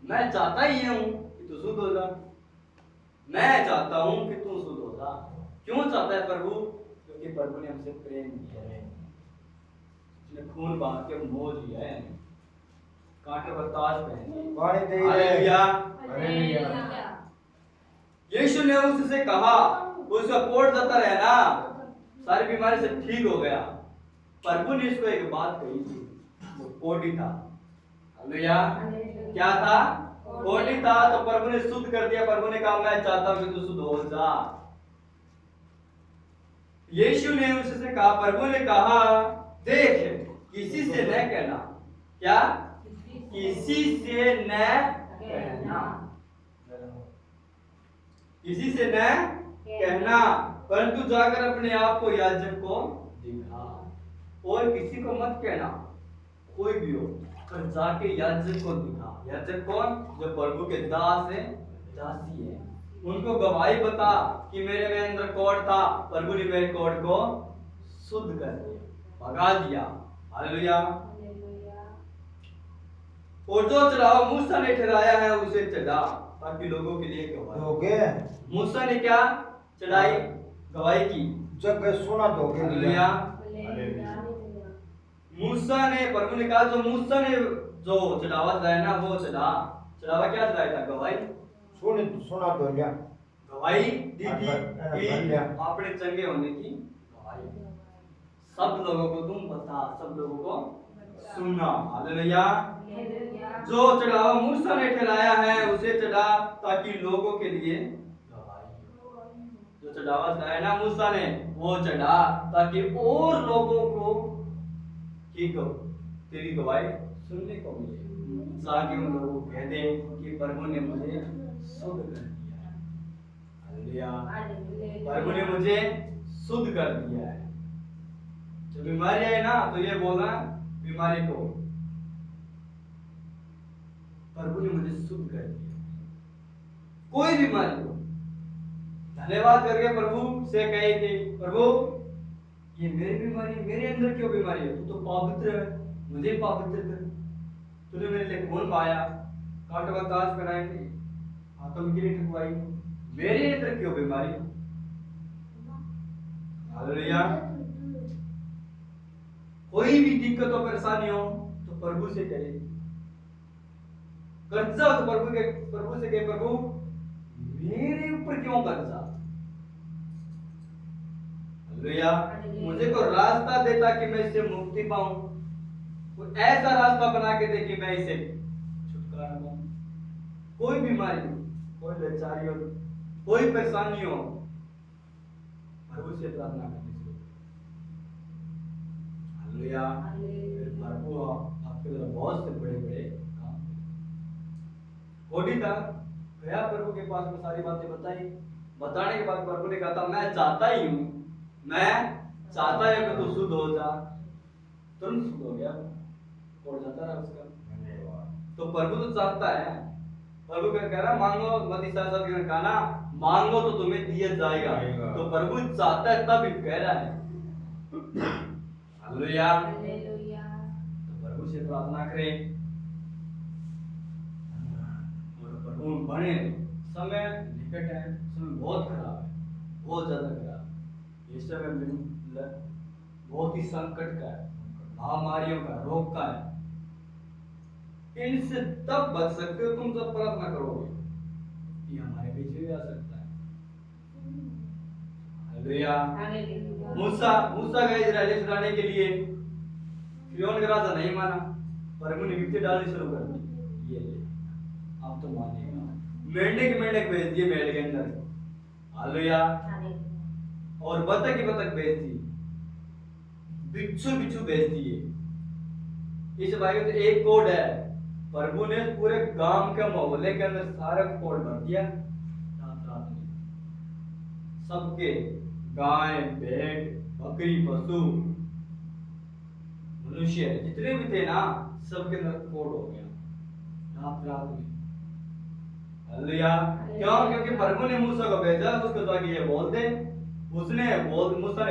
मैं चाहता ही हूं कि तू शुद्ध हो जा, मैं चाहता हूं कि तू शुद्ध हो जा। क्यों चाहता है प्रभु? क्योंकि प्रभु ने हमसे प्रेम किया है, उसने खून बहा के मोल लिया है, कांटे पर ताज पहने। हालेलुया। यीशु ने उससे कहा, उसका कोढ़ जाता रहा ना, सारी बीमारी से ठीक हो गया। प्रभु ने इसको एक बात कही थी, वो कोढ़ी था। हालेलुया। क्या था? कोढ़ी था, तो प्रभु ने शुद्ध कर दिया। प्रभु ने कहा, मैं चाहता हूं कि तू शुद्ध हो जा। यीशु ने उससे कहा, प्रभु ने कहा, देख किसी से न कहना। क्या? किसी से न कहना, किसी से न कहना, परंतु जाकर अपने आप को याजक को दिखा। और किसी को मत कहना, कोई भी हो, पर जाके याजक को दिखा। याजक कौन? जो प्रभु के दास है, दासी है। उनको गवाही बता कि मेरे में अंदर कोढ़ था, प्रभु ने मेरे कोढ़ को शुद्ध कर दिया, भगा दिया। हालेलुया। और जो चढ़ावा मूसा ने ठहराया है उसे चढ़ा, ताकि लोगों के लिए गवाही। मूसा ने क्या चढ़ाई? गवाही की, जब सुना दोगे। हालेलुया। मूसा ने, प्रभु ने कहा, जो मूसा ने जो चढ़ावा चढ़ाया ना, वो चढ़ावा क्या चढ़ाया था? गवाही। सुना दो लिया, गवाही दी थी कि अपने चंगे होने की गवाही। सब लोगों को तुम बता, सब लोगों को सुना। हालेलुया। जो चढ़ावा मूसा ने ठहराया है उसे चढ़ा, ताकि लोगों के लिए गवाही हो। जो जो चढ़ावा चढ़ाया ना मूसा ने वो चढ़ा, ताकि और लोगों को की तेरी गवाही सुनने को मिले, ताकि उन लोगों को कह दे कि प्रभु ने मुझे शुद्ध कर दिया है। हालेलुया, प्रभु ने मुझे शुद्ध कर दिया है। जब बीमारी आई ना तो ये बोलना बीमारी को, प्रभु ने मुझे शुद्ध कर दिया। कोई बीमारी हो, धन्यवाद करके प्रभु से कहे कि प्रभु ये मेरी बीमारी, मेरे अंदर क्यों बीमारी है? तू तो पवित्र है, मुझे पवित्र कर। तूने मेरे लिए खून बहाया, कांटों का ताज पहनाएंगे, हाथों में किरीट ठुकवाई, मेरे अंदर क्यों बीमारी? हालेलुया। कोई भी दिक्कत और परेशानी हो तो प्रभु से कहे, कर्जा हो तो प्रभु से कहे प्रभु मेरे ऊपर क्यों कर्जा? हालेलुया। मुझे को रास्ता दे ताकि मैं इससे मुक्ति पाऊं, कोई ऐसा रास्ता बना के दे कि मैं इसे छुटकारा पाऊं। कोई बीमारी हो, कोई लाचारी हो, कोई परेशानी हो, प्रभु से प्रार्थना करनी चाहिए। हालेलुया। फिर प्रभु आपके द्वारा बहुत से बड़े बड़े काम कोडी था गया प्रभु के पास में, सारी बातें बताने के बाद प्रभु ने कहा था मैं चाहता ही हूं कि तू शुद्ध हो जा। तुरंत शुद्ध हो गया, और जाता रहा उसका। तो प्रभु तो चाहता है, प्रभु क्या कह रहा, मांगो मती साथ कहा ना, मांगो तो तुम्हें दिया जाएगा। तो प्रभु चाहता है तब कह रहा है। हालेलुया। तो प्रभु से प्रार्थना करें और प्रभु बने। समय निकट है, समय बहुत खराब है, बहुत ज्यादा खराब है। इस समय बहुत ही संकट का है, महामारियों का, रोग का है। इनसे तब बच सकते हो तुम जब प्रार्थना करोगे। ये हमारे बीच में भी आ सकता है। हालेलुया। मूसा गए इस्राएली छुड़ाने के लिए, फिरौन का राजा नहीं माना, प्रभु ने विपत्ति डालनी शुरू कर दी। ये ले अब तो मानेगा, मेंढक भेज दिए मेढ़ के अंदर। हालेलुया। और बतख की बतख भेज दी, बिच्छू भेज दिए। इस भाई तो एक कोड है, प्रभु ने पूरे गांव के मोहल्ले के अंदर सारा कोड भर दिया। रात में सबके गाय, भेड़, बकरी, पशु, मनुष्य जितने भी थे ना, सबके अंदर कोड हो गया रात में। हालेलुया। क्यों? क्योंकि प्रभु ने मूसा को भेजा, उसको कहा कि ये बोल दे। मूसा ने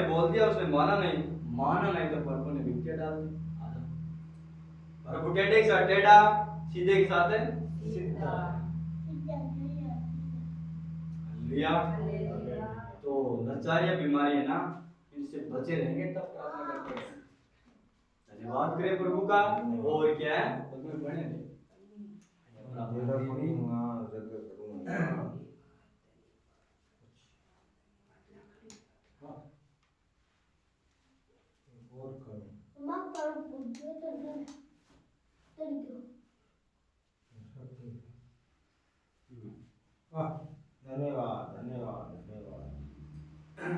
बोल दिया, उसने माना नहीं तो प्रभु ने विपत्ति डाल दी। प्रभु टेढ़े के साथ टेढ़ा, सीधे के साथ है सीधा। हालेलुया। तो लाचारियां, बीमारी है ना, इनसे बचे रहेंगे तब प्रार्थना करते हैं। धन्यवाद करें प्रभु का। और क्या है, उसमें बने रहे। धन्यवाद।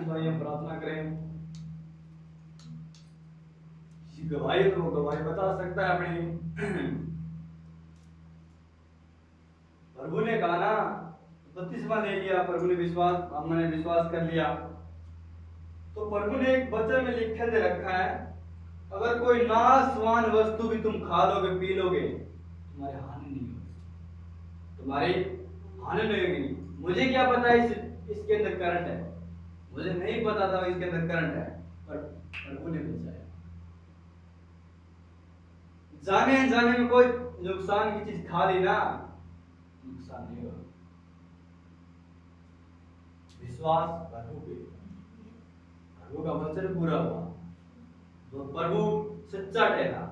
भाई हम प्रार्थना करें। गवाही तो गवाही बता सकता है अपनी। प्रभु ने कहा ना, बपतिस्मा ले लिया, प्रभु ने हमने विश्वास कर लिया। तो प्रभु ने एक वचन में लिख के रखा है, अगर कोई नाशवान वस्तु भी तुम खा लोगे, पी लोगे, तुम्हारी हानि नहीं होगी। मुझे क्या पता इसके अंदर करंट है, मुझे नहीं पता था इसके अंदर करंट है, पर प्रभु ने बचाया। जाने अनजाने में कोई नुकसान की चीज खा ली ना, नुकसान नहीं होगा। विश्वास प्रभु का वचन पूरा हुआ, तो प्रभु सच्चा ठहरा।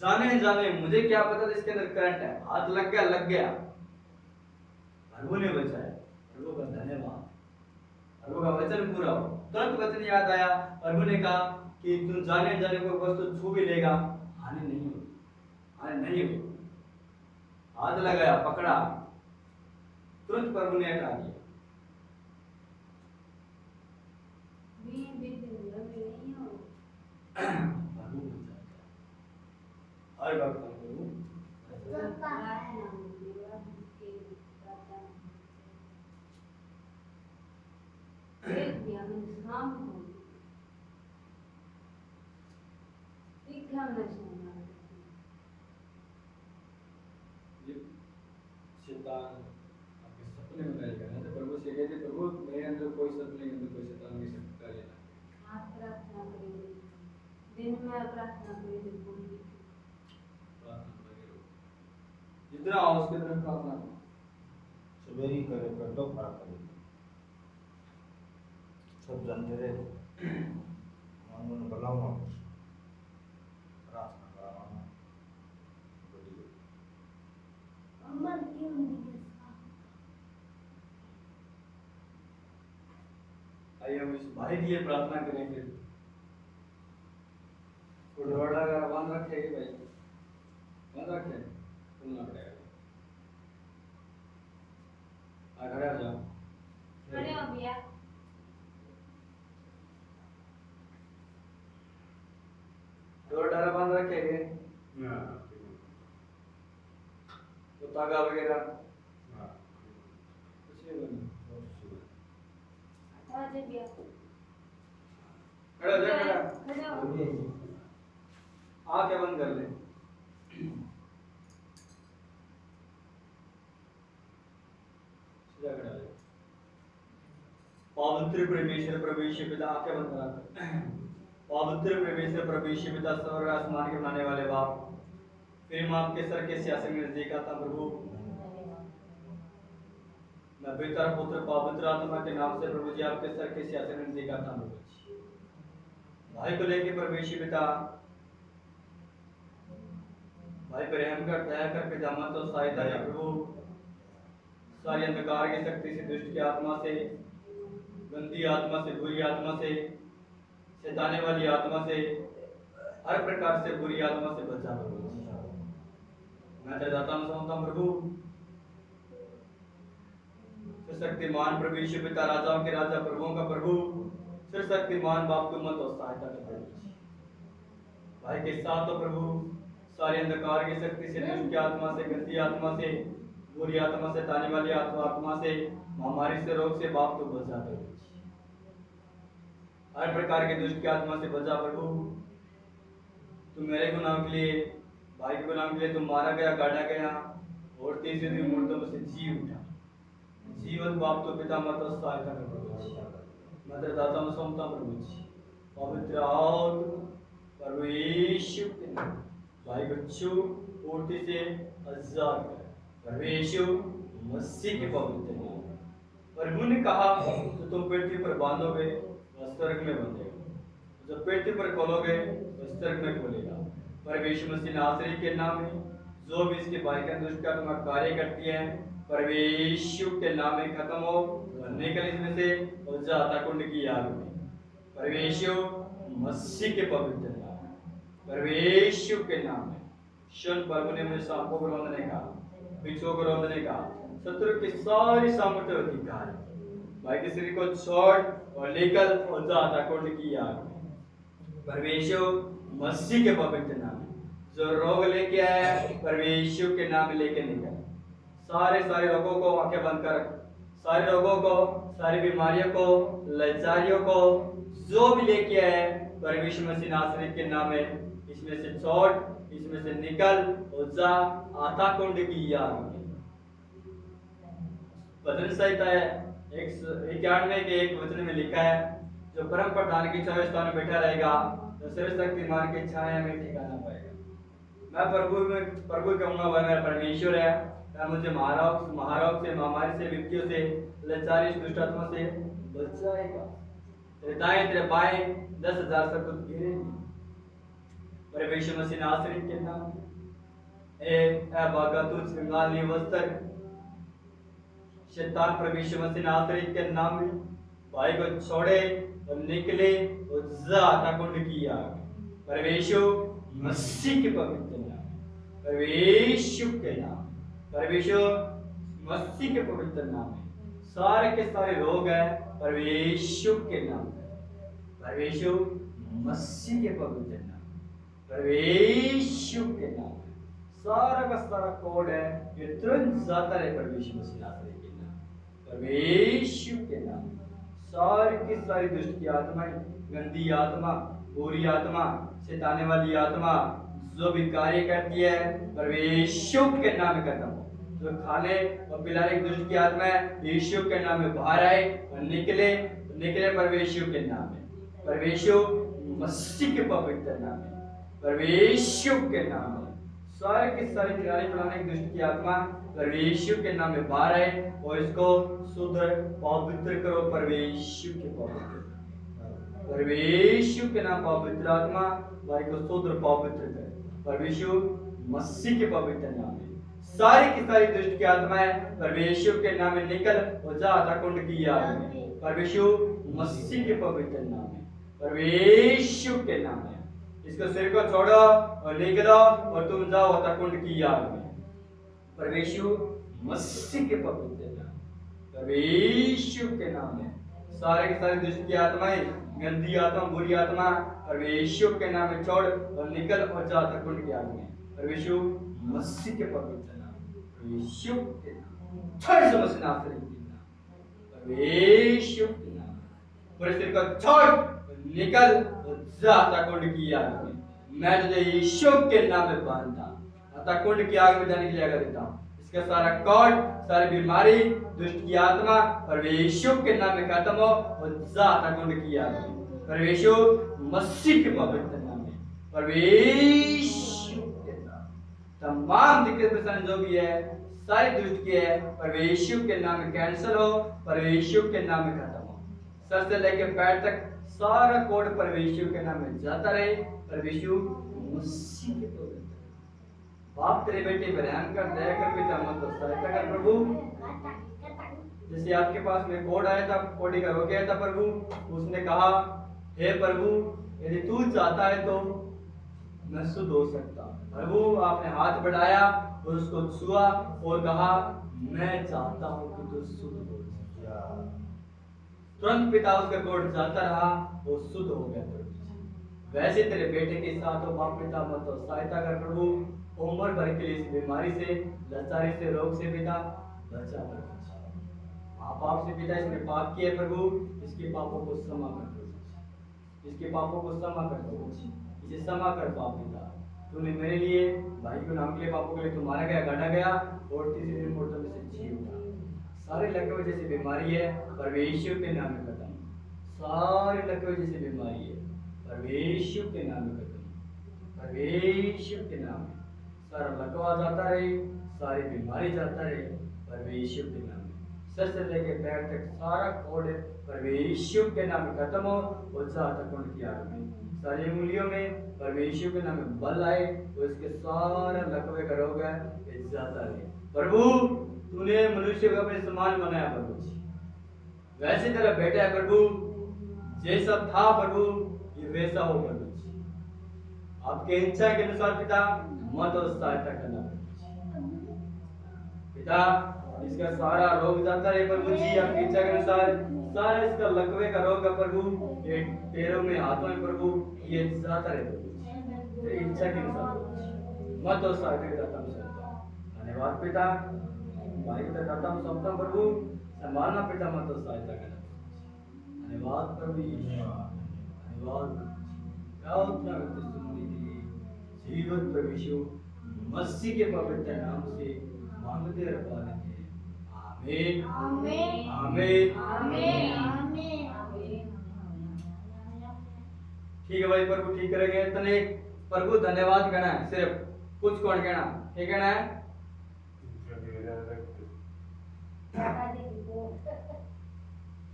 जाने मुझे क्या पता था इसके अंदर करंट है, हाथ लग गया, प्रभु ने बचाया। प्रभु का धन्यवाद। प्रभु का वचन पूरा हो, तुरंत वचन याद आया। प्रभु ने कहा कि तुम जाने कोई वस्तु छू भी लेगा, हानि नहीं होगी। हाथ लगाया, पकड़ा, तुरंत प्रभु ने हटा दिया। हर वक्त प्रभु शैतान आपके सपने में नहीं करना तो प्रभु से कहते प्रभु मेरे अंदर कोई सपने के अंदर कोई शैतान की शक्ति का लेना आप प्रार्थना करेंगे दिन में प्रार्थना करेंगे प्रार्थना लगे रहो जितना हो उसके तरफ प्रार्थना करो सवेरी करे कर तो फर्क करे सब जानते रहे मन बलाओ प्रार्थना कराना अम्मा क्यों नहीं आइए हम इस भाई के लिए प्रार्थना करें फिर फुटबॉल का बंद रखेगी भाई बंद रखे खुलना पड़ेगा खड़े हो जाओ खड़े हो भैया डोर डाला बंद रखेंगे तो तागा वगैरह कुछ नहीं बना आ जा भैया खड़े हो जा खड़े हो आंखें बंद कर ले सीधा खड़ा हो जा पवित्र परमेश्वर प्रभु यीशु पिता आंखें बंद करा पवित्र परमेश्वर प्रभु यीशु पिता स्वर्ग आसमान के बनाने वाले बाप फिर मैं आपके सर के सियासन में नजदीक आता प्रभु मैं पिता पुत्र पवित्र आत्मा के नाम से प्रभु जी आपके सर के सियासन में नजदीक आता प्रभु जी भाई को लेके प्रभु यीशु पिता भाई पर रहम कर दया कर पिता मत तो सहायता है प्रभु सारी अंधकार की शक्ति से दुष्ट की आत्मा से गंदी आत्मा से बुरी आत्मा से शैताने वाली आत्मा से हर प्रकार से बुरी आत्मा से बचा प्रभु मैं तेरे दाता में समझता हूं प्रभु शक्तिमान प्रभु यीशु पिता राजाओं के राजा प्रभुओं का प्रभु सिर शक्तिमान बाप तुम मत और सहायता कर प्रभु भाई के साथ तो प्रभु सारी अंधकार की शक्ति से दुष्ट की आत्मा से गंदी आत्मा से बुरी आत्मा से ताने वाली आत्मा से महामारी से रोग से बाप तो बचा प्रभु हर प्रकार के दुष्ट की आत्मा से बचा प्रभु तुम मेरे गुनाह के लिए भाई के गुनाह के लिए तुम मारा गया काटा गया और तीसरे दिन मुर्दों में से जी उठा जीवन बाप तो पिता मत और सहायता कर प्रभु मैं तेरे दाता में सौंपता हूं प्रभु जी पवित्र आत्मा प्रभु यीशु के नाम भाई को छू पूर्ति से आजाद कर प्रभु यीशु मसीह के पवित्र नाम प्रभु ने कहा तो तुम पृथ्वी पर बांधोगे वह स्वर्ग में बंधेगा जो पृथ्वी पर खोलोगे वह स्वर्ग में खोलेगा प्रभु यीशु मसीह नासरी के नाम में जो भी इसके भाई का दुष्ट का तुम्हारा कार्य करती है प्रभु यीशु के नाम में खत्म हो और निकल इसमें से और जाता कुंड की आग में प्रभु यीशु मसीह के पवित्र नाम प्रभु यीशु के नाम में शन प्रभु ने मुझे सांपों को रोंदने का बिच्छुओं को रोंदने का शत्रु की सारी सामर्थ्य अधिकार भाई के शरीर को छोड़ और निकल और जाता कुंड की आग में प्रभु यीशु मसीह के पवित्र नाम में जो रोग लेके आया प्रभु यीशु के नाम लेके निकल सारे रोगों को आंखें बंद कर सारे रोगों को सारी बीमारियों को लाचारियों को जो भी लेके आए प्रभु यीशु मसीह नासरीत के नाम में इसमें से छोड़ इसमें से निकल और जा आता कुंड की आग में भजन संहिता है 191 के एक वचन में लिखा है जो परम प्रधान की छाया स्थान में बैठा रहेगा तो सर्वशक्तिमान की छाया में ठिकाना पाएगा मैं प्रभु कहूंगा वह मेरा परमेश्वर है मुझे महारोग से महामारी से विपत्तियों से लाचारी दुष्ट आत्मा से बचाएगा तेरे दाएं तेरे बाएं 10,000 सब कुछ गिरेंगे प्रभु यीशु मसीह नासरीत के नाम ए भागा तू श्रृंगाली वस्त्र शैतान प्रभु यीशु मसीह नासरीत के नाम में भाई को छोड़े और निकले और जाता कुंड की आग प्रभु यीशु मसीह के पवित्र नाम प्रभु यीशु के नाम प्रभु यीशु मसीह के पवित्र नाम में सारे के सारे रोग है प्रभु यीशु के नाम प्रभु यीशु मसीह के पवित्र नाम, प्रभु यीशु के नाम में सारा का सारा कोड है ये तुरंत जाता है प्रभु यीशु मसीह नासरी के नाम, प्रभु यीशु के नाम में सारी की सारी दुष्ट की आत्माएं, गंदी आत्मा, बुरी आत्मा, सताने वाली आत्मा जो भी कार्य करती है प्रभु यीशु के नाम में खत्म हो। जो खाने और पिलाने की दुष्ट की आत्मा है यीशु के नाम में बाहर आए और निकले प्रभु यीशु के नाम में, प्रभु यीशु मसीह के पवित्र नाम में, प्रभु यीशु के नाम में सारे की सारी खिलाड़ी पिलाने की दुष्ट की आत्मा प्रभु यीशु के नाम में बाहर आए और इसको शुद्ध पवित्र करो प्रभु यीशु के पवित्र, प्रभु यीशु के नाम पवित्र आत्मा भाई को शुद्ध पवित्र करे प्रभु यीशु मसीह के पवित्र नाम में सारी की सारी दुष्ट की आत्माएं प्रभु यीशु के नाम में निकल और जा कुंड की आग में प्रभु यीशु मसीह के पवित्र नाम में, प्रभु यीशु के नाम में इसको सिर को छोड़ो और निकलो और तुम जाओ कुंड की आग में प्रभु यीशु मसीह के पवित्र नाम, प्रभु यीशु के नाम में सारे की सारी दुष्ट की आत्माएं, गंदी आत्मा, बुरी आत्मा प्रभु यीशु के नाम में छोड़ और निकल और जा कुंड की आग में प्रभु यीशु मसीह के पवित्र नाम, प्रभु यीशु के नाम, छोड़ समझ नासरी के नाम, प्रभु यीशु के नाम पूरे सिर को छोड़ निकल और जा कुंड की आग में। मैं तुझे यीशु के नाम में बांधता अतः कुंड की आग में जाने के लिए आज्ञा देता हूँ। इसका सारा कौट, सारी बीमारी, दुष्ट की आत्मा प्रभु यीशु के नाम में खत्म हो और जा कुंड की आग में प्रभु यीशु मसीह के पवित्र नाम में, प्रभु यीशु के नाम तमाम दिक्कत परेशानी जो भी है सारी दुष्ट की है प्रभु यीशु के नाम में कैंसिल हो, प्रभु यीशु के नाम में खत्म हो। सर से लेकर पैर तक सारा कोड प्रभु यीशु के नाम में जाता रहे प्रभु यीशु मसीह के पवित्र। बाप तेरे बेटे पर रहम कर, दया कर, पिता मत सहायता कर प्रभु। जैसे आपके पास में कोड आया था, कोडी का हो गया था प्रभु, उसने कहा हे प्रभु यदि तू चाहता है तो मैं शुद्ध हो सकता। प्रभु आपने हाथ बढ़ाया और उसको छुआ और कहा मैं चाहता हूं कि तू शुद्ध हो जा। तुरंत पिता उसका कोड जाता रहा और शुद्ध हो गया प्रभु। वैसे तेरे बेटे के साथ हो बाप पिता मत सहायता कर प्रभु, उम्र भर के लिए इस बीमारी से, लाचारी से, रोग से पिता बचा प्रभु। माँ बाप से पिता इसने पाप किए प्रभु, इसके पापों को क्षमा कर प्रभु, इसके पापों को क्षमा कर प्रभु, इसे क्षमा कर बाप पिता। तूने मेरे लिए, भाई के नाम के लिए, पापों के लिए तू मारा गया, गाड़ा गया और तीसरे दिन मुर्दों में से जी उठा। सारे लकवे जैसी बीमारी है प्रभु यीशु के नाम में खत्म। सारे लकवे जैसी बीमारी है प्रभु यीशु के नाम में खत्म, प्रभु यीशु के नाम में सारा लकवा जाता रहे, सारी बीमारी जाता रहे प्रभु यीशु के नाम में। सर से लेके पैर तक सारा कोड प्रभु यीशु के नाम में खत्म हो और जाता कुंड की आग में। सारी उंगलियों में प्रभु यीशु के नाम में बल आए तो इसके सारा लकवे का रोग है ये जाता रहे प्रभु। तूने मनुष्य को अपने समान बनाया प्रभु, वैसे तेरा बेटा है प्रभु, जैसा था प्रभु ये वैसा हो प्रभु। आपके इच्छा के अनुसार पिता मत और सहायता करना पिता। इसका सारा रोग जाता है प्रभु जी, आपकी इच्छा के अनुसार सारा इसका लकवे का रोग है प्रभु, ये पैरों में, हाथों में प्रभु ये जाता रहे प्रभु, तेरी इच्छा के अनुसार मत और सहायता करता हूं। धन्यवाद पिता, भाई को करता हूं सौंपता प्रभु, संभालना पिता मत और सहायता करना। धन्यवाद प्रभु, धन्यवाद जीवन प्रभु यीशु मसीह के पवित्र नाम से मांगते और पालेंगे। आमीन आमीन आमीन आमीन। ठीक है भाई, प्रभु ठीक करेंगे। तने प्रभु धन्यवाद कहना है, सिर्फ कुछ कौन कहना है, कहना है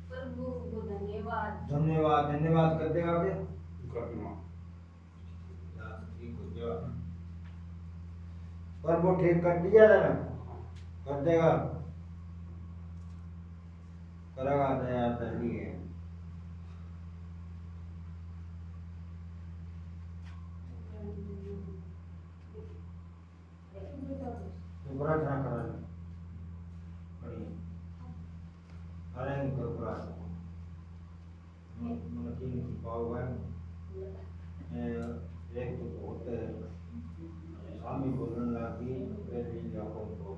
प्रभु को धन्यवाद धन्यवाद धन्यवाद कर देगा क्या? प्रभु ठीक कर दिया था ना, कर देगा, करेगा दया करनी है। प्रार्थना करा करेंगे, प्रार्थना पाओ कौन को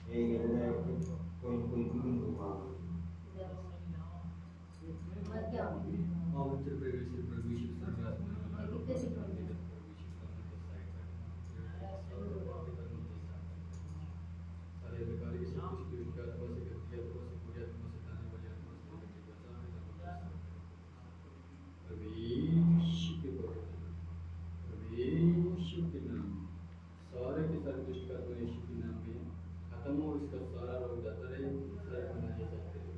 ये है कि कोई बिगिन होगा मत क्या हो पवित्र प्रवेश प्रभु यीशु सर्वरात्मा कितने दिख रहे हैं सारे प्रकार की सब कुछ दुष्ट आत्मा से गंदी आत्मा से बुरी आत्मा से ताने वाली आत्मा से बेटी बचा प्रवेश के पवित्र प्रवेश के नाम सारे के सारे दुष्ट आत्मा यीशु के नाम में खत्म हो इसका सारा रोग जाता रहे सारे बनाए जाते रहे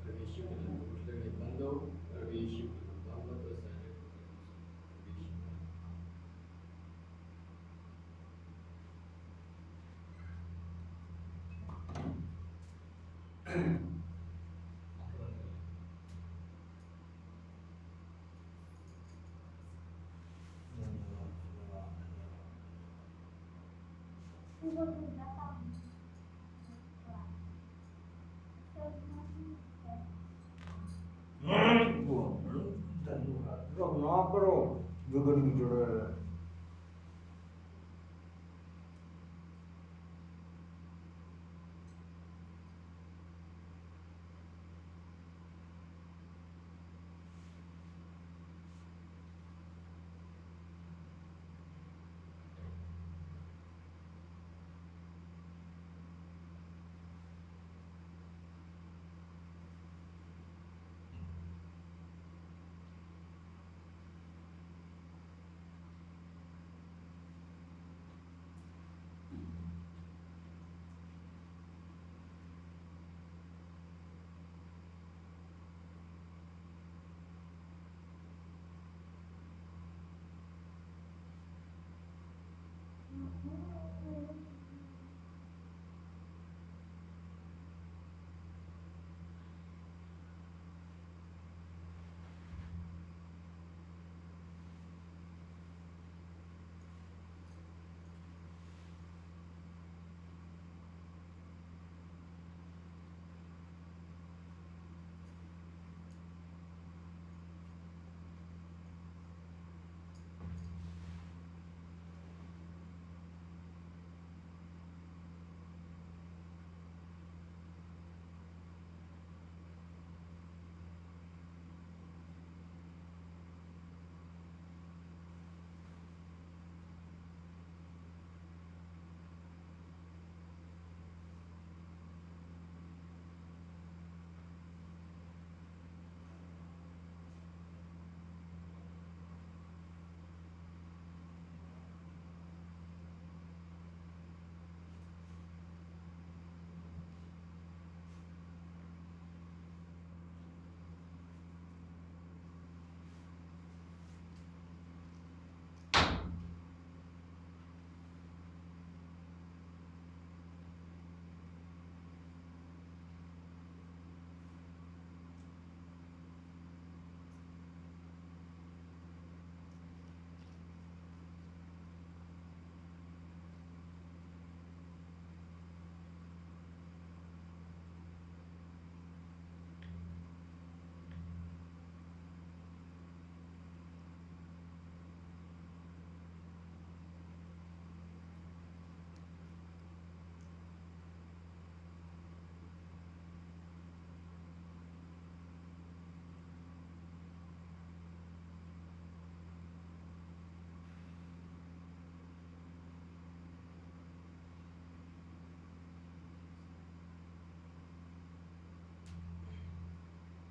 प्रवेश के नाम में कुछ लड़ने बंद हो प्रवेश के नाम मत सारे प्रवेश रब ना करो बिगड़ की जोड़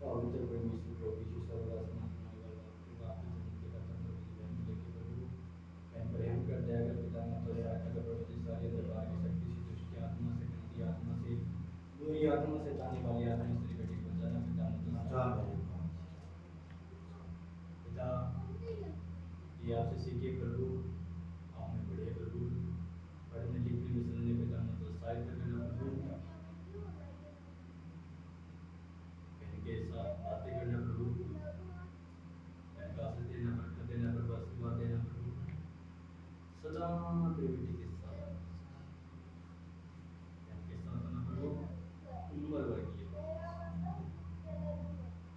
पवित्र परमेश्वर प्रभु यीशु सर्वदासना हमारे वाला आपके जन्म के खत्म कर दी बहन लेके प्रभु बहन प्रेम कर दया कर पिता मत और सहायता कर प्रभु जी सारी दरबार की शक्ति से दुष्ट की आत्मा से गंदी आत्मा से बुरी आत्मा से ताने वाली आत्मा से बेटी को बचाना पिता मत पिता ये आपसे सीखे प्रभु आप में बढ़े प्रभु पढ़ने लिखने में सुनने पिता मत और सहायता करना प्रभु के साथ बातें करना प्रभु आशीष देना बरकत देना प्रभु आशीर्वाद देना प्रभु सदा तेरी बेटी के साथ ना प्रभु उम्र भर की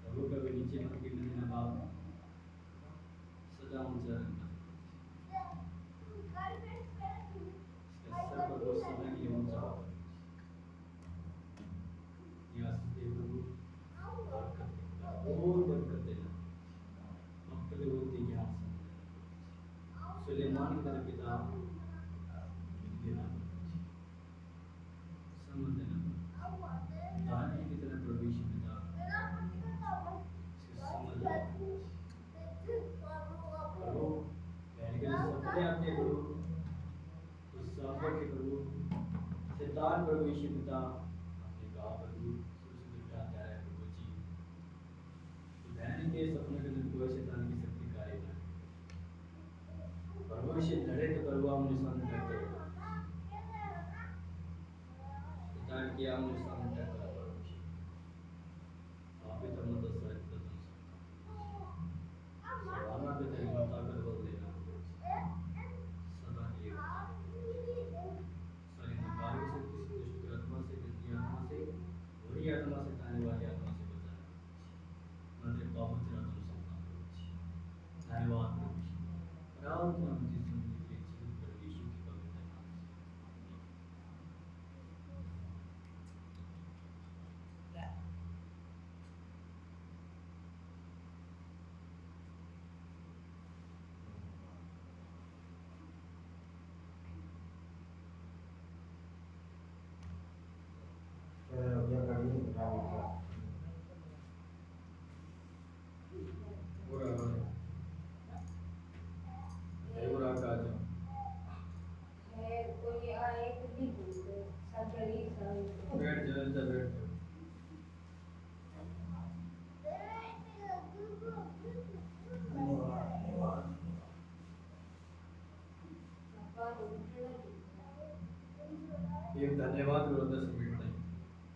प्रभु कभी नीचे मत गिरने देना बाप सदा ऊंचा रहना इसका सर शैतान प्रभु यीशु पिता आपने कहा प्रभु सुरक्षित रखा है प्रभु जी कि बहन के सपने के अंदर कोई शैतान की शक्ति कार्य ना प्रभु यीशु लड़े तो प्रभु हम निशान करते हो शैतान की हम निशान करते हो प्रभु यीशु आप ही तो मत सर तो तुम सवाना पे तेरी माता कर बोल देना सदा के सारी नकारों से किसी दुष्ट आत्मा से गंदी आत्मा से बुरी आत्मा से ताने वाली आत्मा से बचाना मंदिर पवित्र आत्मा से धन्यवाद प्रभु राम नाम की सुनने के लिए जीवित प्रभु यीशु के पवित्र नाम से dia kami berkata पूरा पूरा का जो है कोई आए तो भी बोलते सगरी सब बैठ जाओ बैठ जाओ एक धन्यवाद करो 10 मिनट तक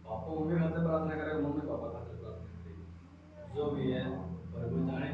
पापा मम्मी खाते प्रार्थना करेगा मम्मी पापा खाते प्रार्थना करेगी जो भी है प्रभु जाने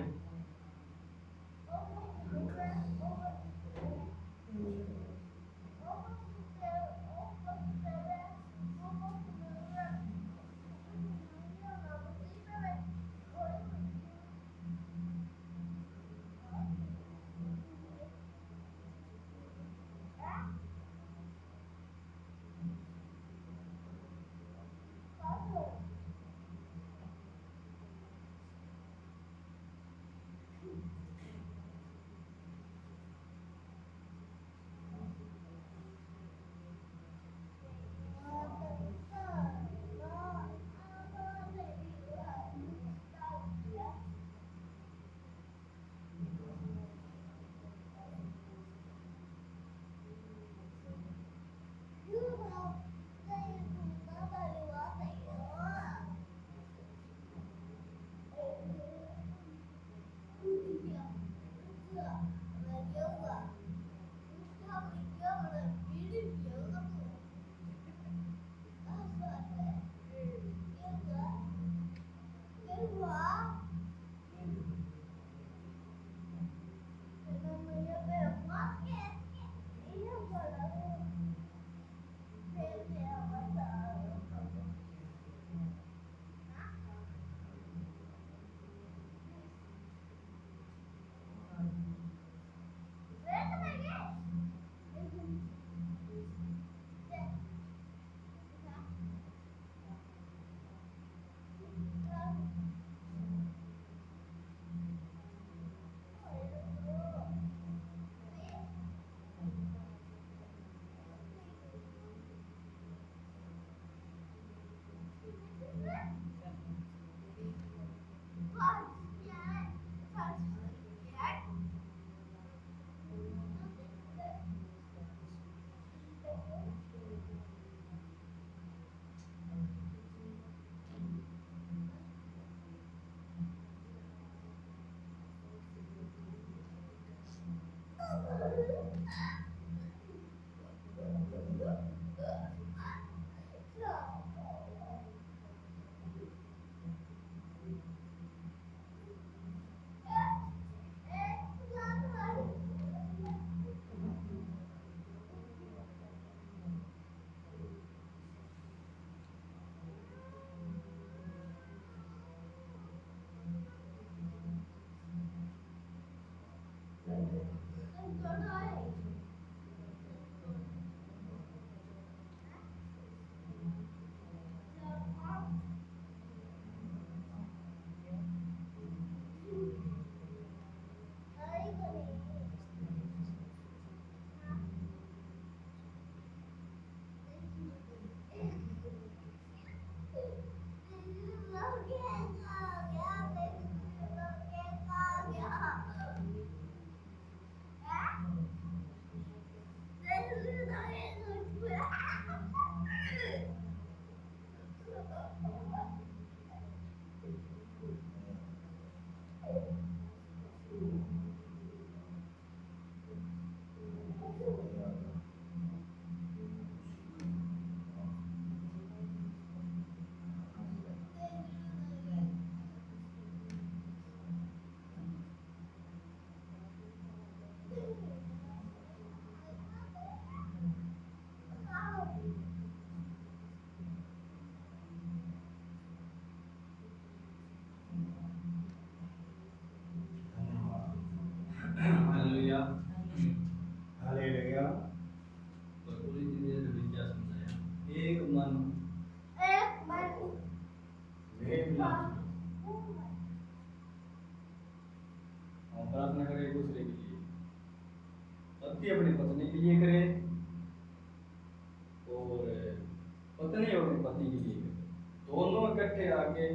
आके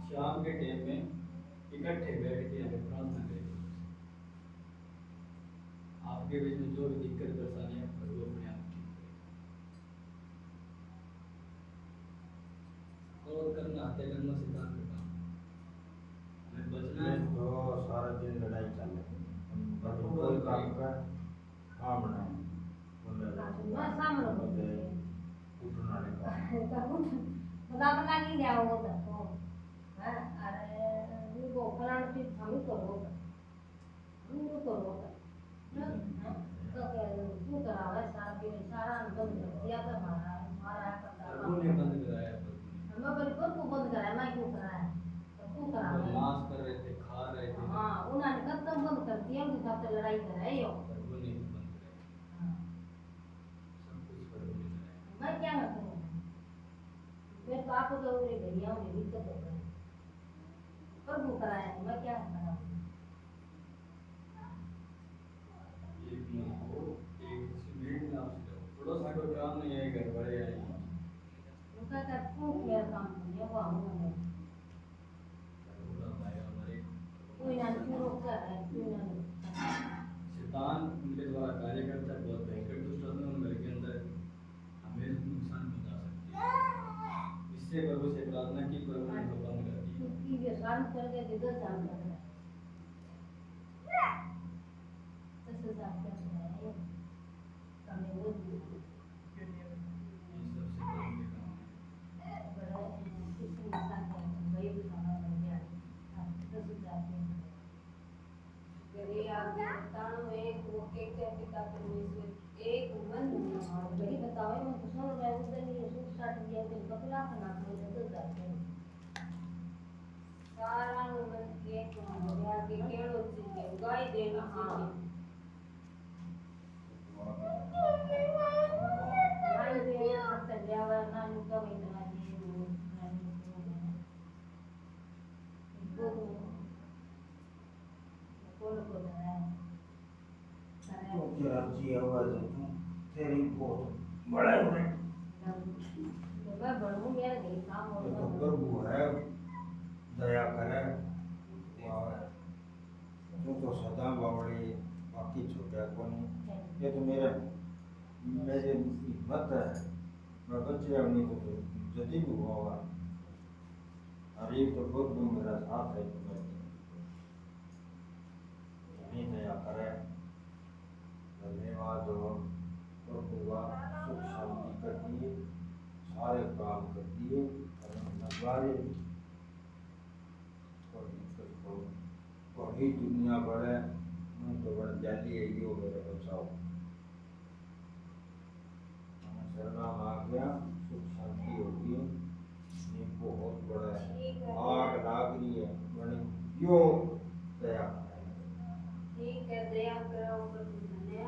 शाम के टाइम में इकट्ठे बैठ के हमें प्रार्थना करेंगे। आपके बीच में जो भी दिक्कत परेशानी है प्रभु अपने आप ठीक करेगा। और करना हत्या करना शैतान का काम, हमें बचना है। तो सारा दिन लड़ाई चल रही है, कोई काम का हाँ बनाए उठना नहीं प्रभु ने बंद कराया, मांस कर रहे थे, खा रहे थे, लड़ाई कराई प्रभु ने बंद कराया, सब कुछ प्रभु ने कराया। मैं क्या करूँ, मैं तो आपको तो उरे घरिया में दिक्कत हो गई, प्रभु कराया मैं क्या करूँ। एक मन हो, एक सीमेंट ना थोड़ा सा कोई काम नहीं है, घर वाले आए उनका क्या खूब मेरा काम करने वो हम कोई ना क्यों रोकता है, क्यों ना शैतान उनके द्वारा कार्य करता है, बहुत भयंकर दुष्ट आत्मा उन घर के अंदर हमें नुकसान पहुंचा सकती है। इससे प्रभु से प्रार्थना की, प्रभु ने तो बंद कर दी। क्योंकि ये शांत करके जिधर शांत कर रहा है तसे शांत कर रहा है हमें वो ये सब शैतान के काम है। बड़ा किसी इंसान का भाई भी खाना बन गया तसे जाते हैं गरी आगे तानो एक वो एक पिता परमेश्वर एक मन और बड़ी बतावे मैं तो सुन रहा हूं उधर ये सुन स्टार्ट किया तो कपड़ा खाना तो तो जाते हैं सारा मन एक हो के केड़ो चीज गाय देनी चाहिए नाई दे हत्ता जावा ना नुका इतना जी वो जी आवाज तेरी बहुत बड़ा है, मैं बनूं मेरा नहीं काम ये तो होगा प्रभु है, दया करे तू तो सदा बावड़ी बाकी छोटा कौन, ये तो मेरे हिम्मत है, मैं बच्चे अपनी तो जदी भी हुआ और एक तो प्रभु मेरा साथ है, तो मैं दया करे। धन्यवाद हो प्रभु का, सुख शांति कर दिए, सारे काम कर दिए, नजवारे कोई दिक्कत हो, बड़ी दुनिया बढ़े, मैं तो बड़ा जाली है यो मेरे बचाओ, शरणाम आ गया, सुख शांति होगी, ये बहुत बड़ा आग लाग रही है, बड़ी यो दया ठीक है दया करो प्रभु ने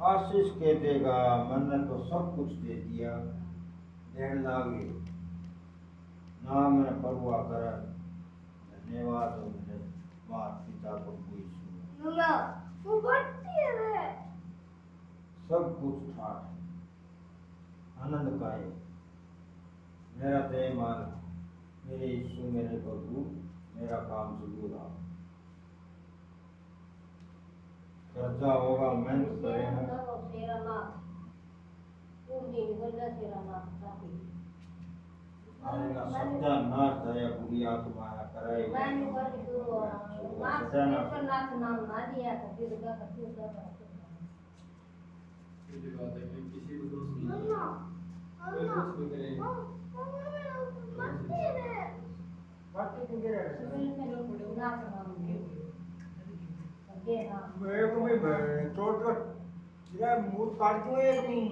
आशीष के देगा, मैंने तो सब कुछ दे दिया, देन लागे ना मैं परवाह कर। धन्यवाद हो मेरे माता पिता को कोई सुन तू बढ़ती है सब कुछ ठाठ आनंद का है मेरा दे मान मेरे यीशु मेरे प्रभु मेरा काम जरूर आ कर्जा होगा मेहनत करेगा तेरा नाम पूरी निकलना तेरा नाम साथी आएगा सत्यानाश दया बुरी आत्मा करे मैंने कर दो नाम से नाम ना दिया था फिर का ये बात है कि किसी को दोष नहीं है, कोई कुछ भी करे बाकी की गिरे ना मेरे को भी चोट तेरा मुंह काट दूं एक नहीं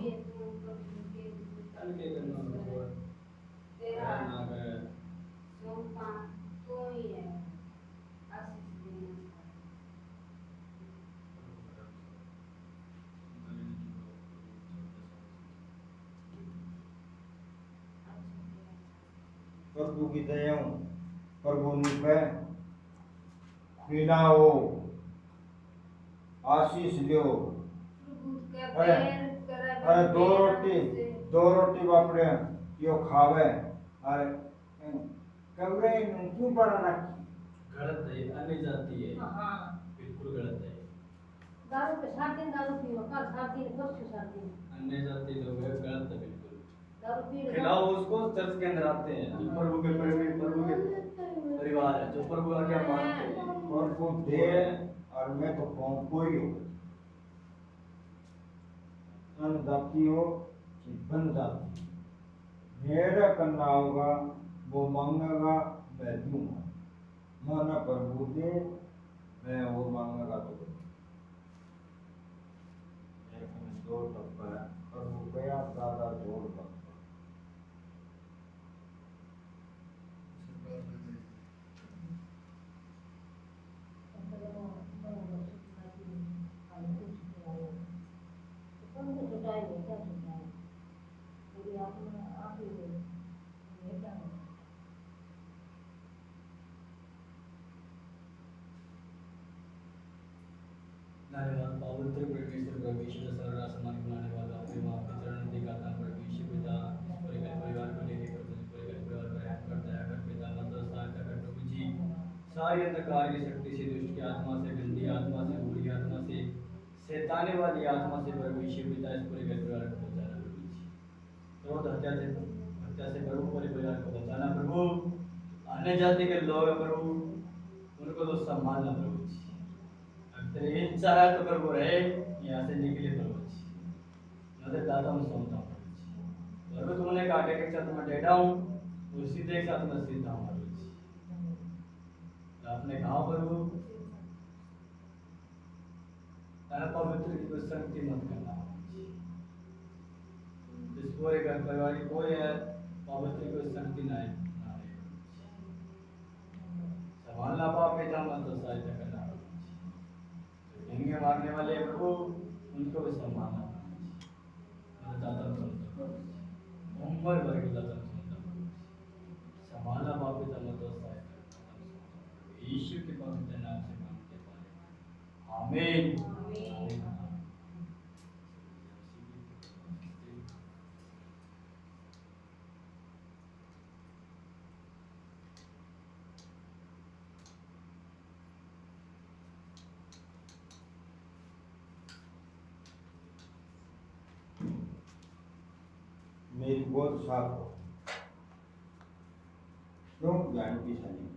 हल्के करना हो तेरा ना करे सोपा तो ही है आशीष देना प्रभु की दया प्रभु पे खिलाओ आशीष लो अरे अरे दो रोटी बापड़े यो खावे अरे कवरे नु क्यों पढ़ा रखी गलत है, अन्य जाति है, हाँ बिल्कुल गलत है। दारू पे 7 दिन दारू पियो, कल 7 दिन, परसों 7 दिन अन्य जाति लोग हैं, गलत है बिल्कुल। दारू पी रहे खिलाओ उसको, चर्च के अंदर आते हैं, जो प्रभु के परिवार है, जो प्रभु का क्या मानते हैं। और वो दे और मैं तो कहूँ कोई हो अन जाति हो कि बन जाति मेरा करना होगा वो मांगेगा मैं दूंगा मन प्रभु दे मैं वो मांगेगा तो दूंगा। एक में दो टप्पा है प्रभु गया दादा जोड़ टप्पा धन्यवाद पवित्र परमेश्वर प्रभु यीशु का सर्व आसमान बनाने वाला अपने मां के चरण में दिखाता प्रभु यीशु पिता इस पूरे घर परिवार को लेकर प्रभु इस पूरे घर परिवार पर रहम करता है कर पिता मतलब सहायता कर प्रभु जी सारी अंधकार की शक्ति से दुष्ट की आत्मा से गंदी आत्मा से बुरी आत्मा से शैतानी वाली आत्मा से प्रभु यीशु पिता इस पूरे घर परिवार को बचाना प्रभु जी क्रोध हत्या से प्रभु पूरे परिवार को बचाना प्रभु अन्य जाति के लोग हैं प्रभु उनको तो संभालना प्रभु जी तेरी इच्छा है तो प्रभु रहे यहाँ से निकले प्रभु जी मैं तो दाता हूँ सोचता हूँ प्रभु तुमने काटे के साथ मैं टेढ़ा हूँ और सीधे के साथ मैं सीधा हूँ प्रभु जी आपने कहा प्रभु पवित्र की कोई शक्ति मत करना इस पूरे घर परिवार की कोई है पवित्र की कोई शक्ति ना है संभालना पाप पिता मत तो सहायता करना डेंगे मारने वाले प्रभु उनको भी सम्मान उम्र भर के दादा संभालना पापी तमतो ईश्वर के पवित्र नाम से मांगते पाए आमीन आमीन। मेरी गोद साफ हो क्यों ज्ञान की सनी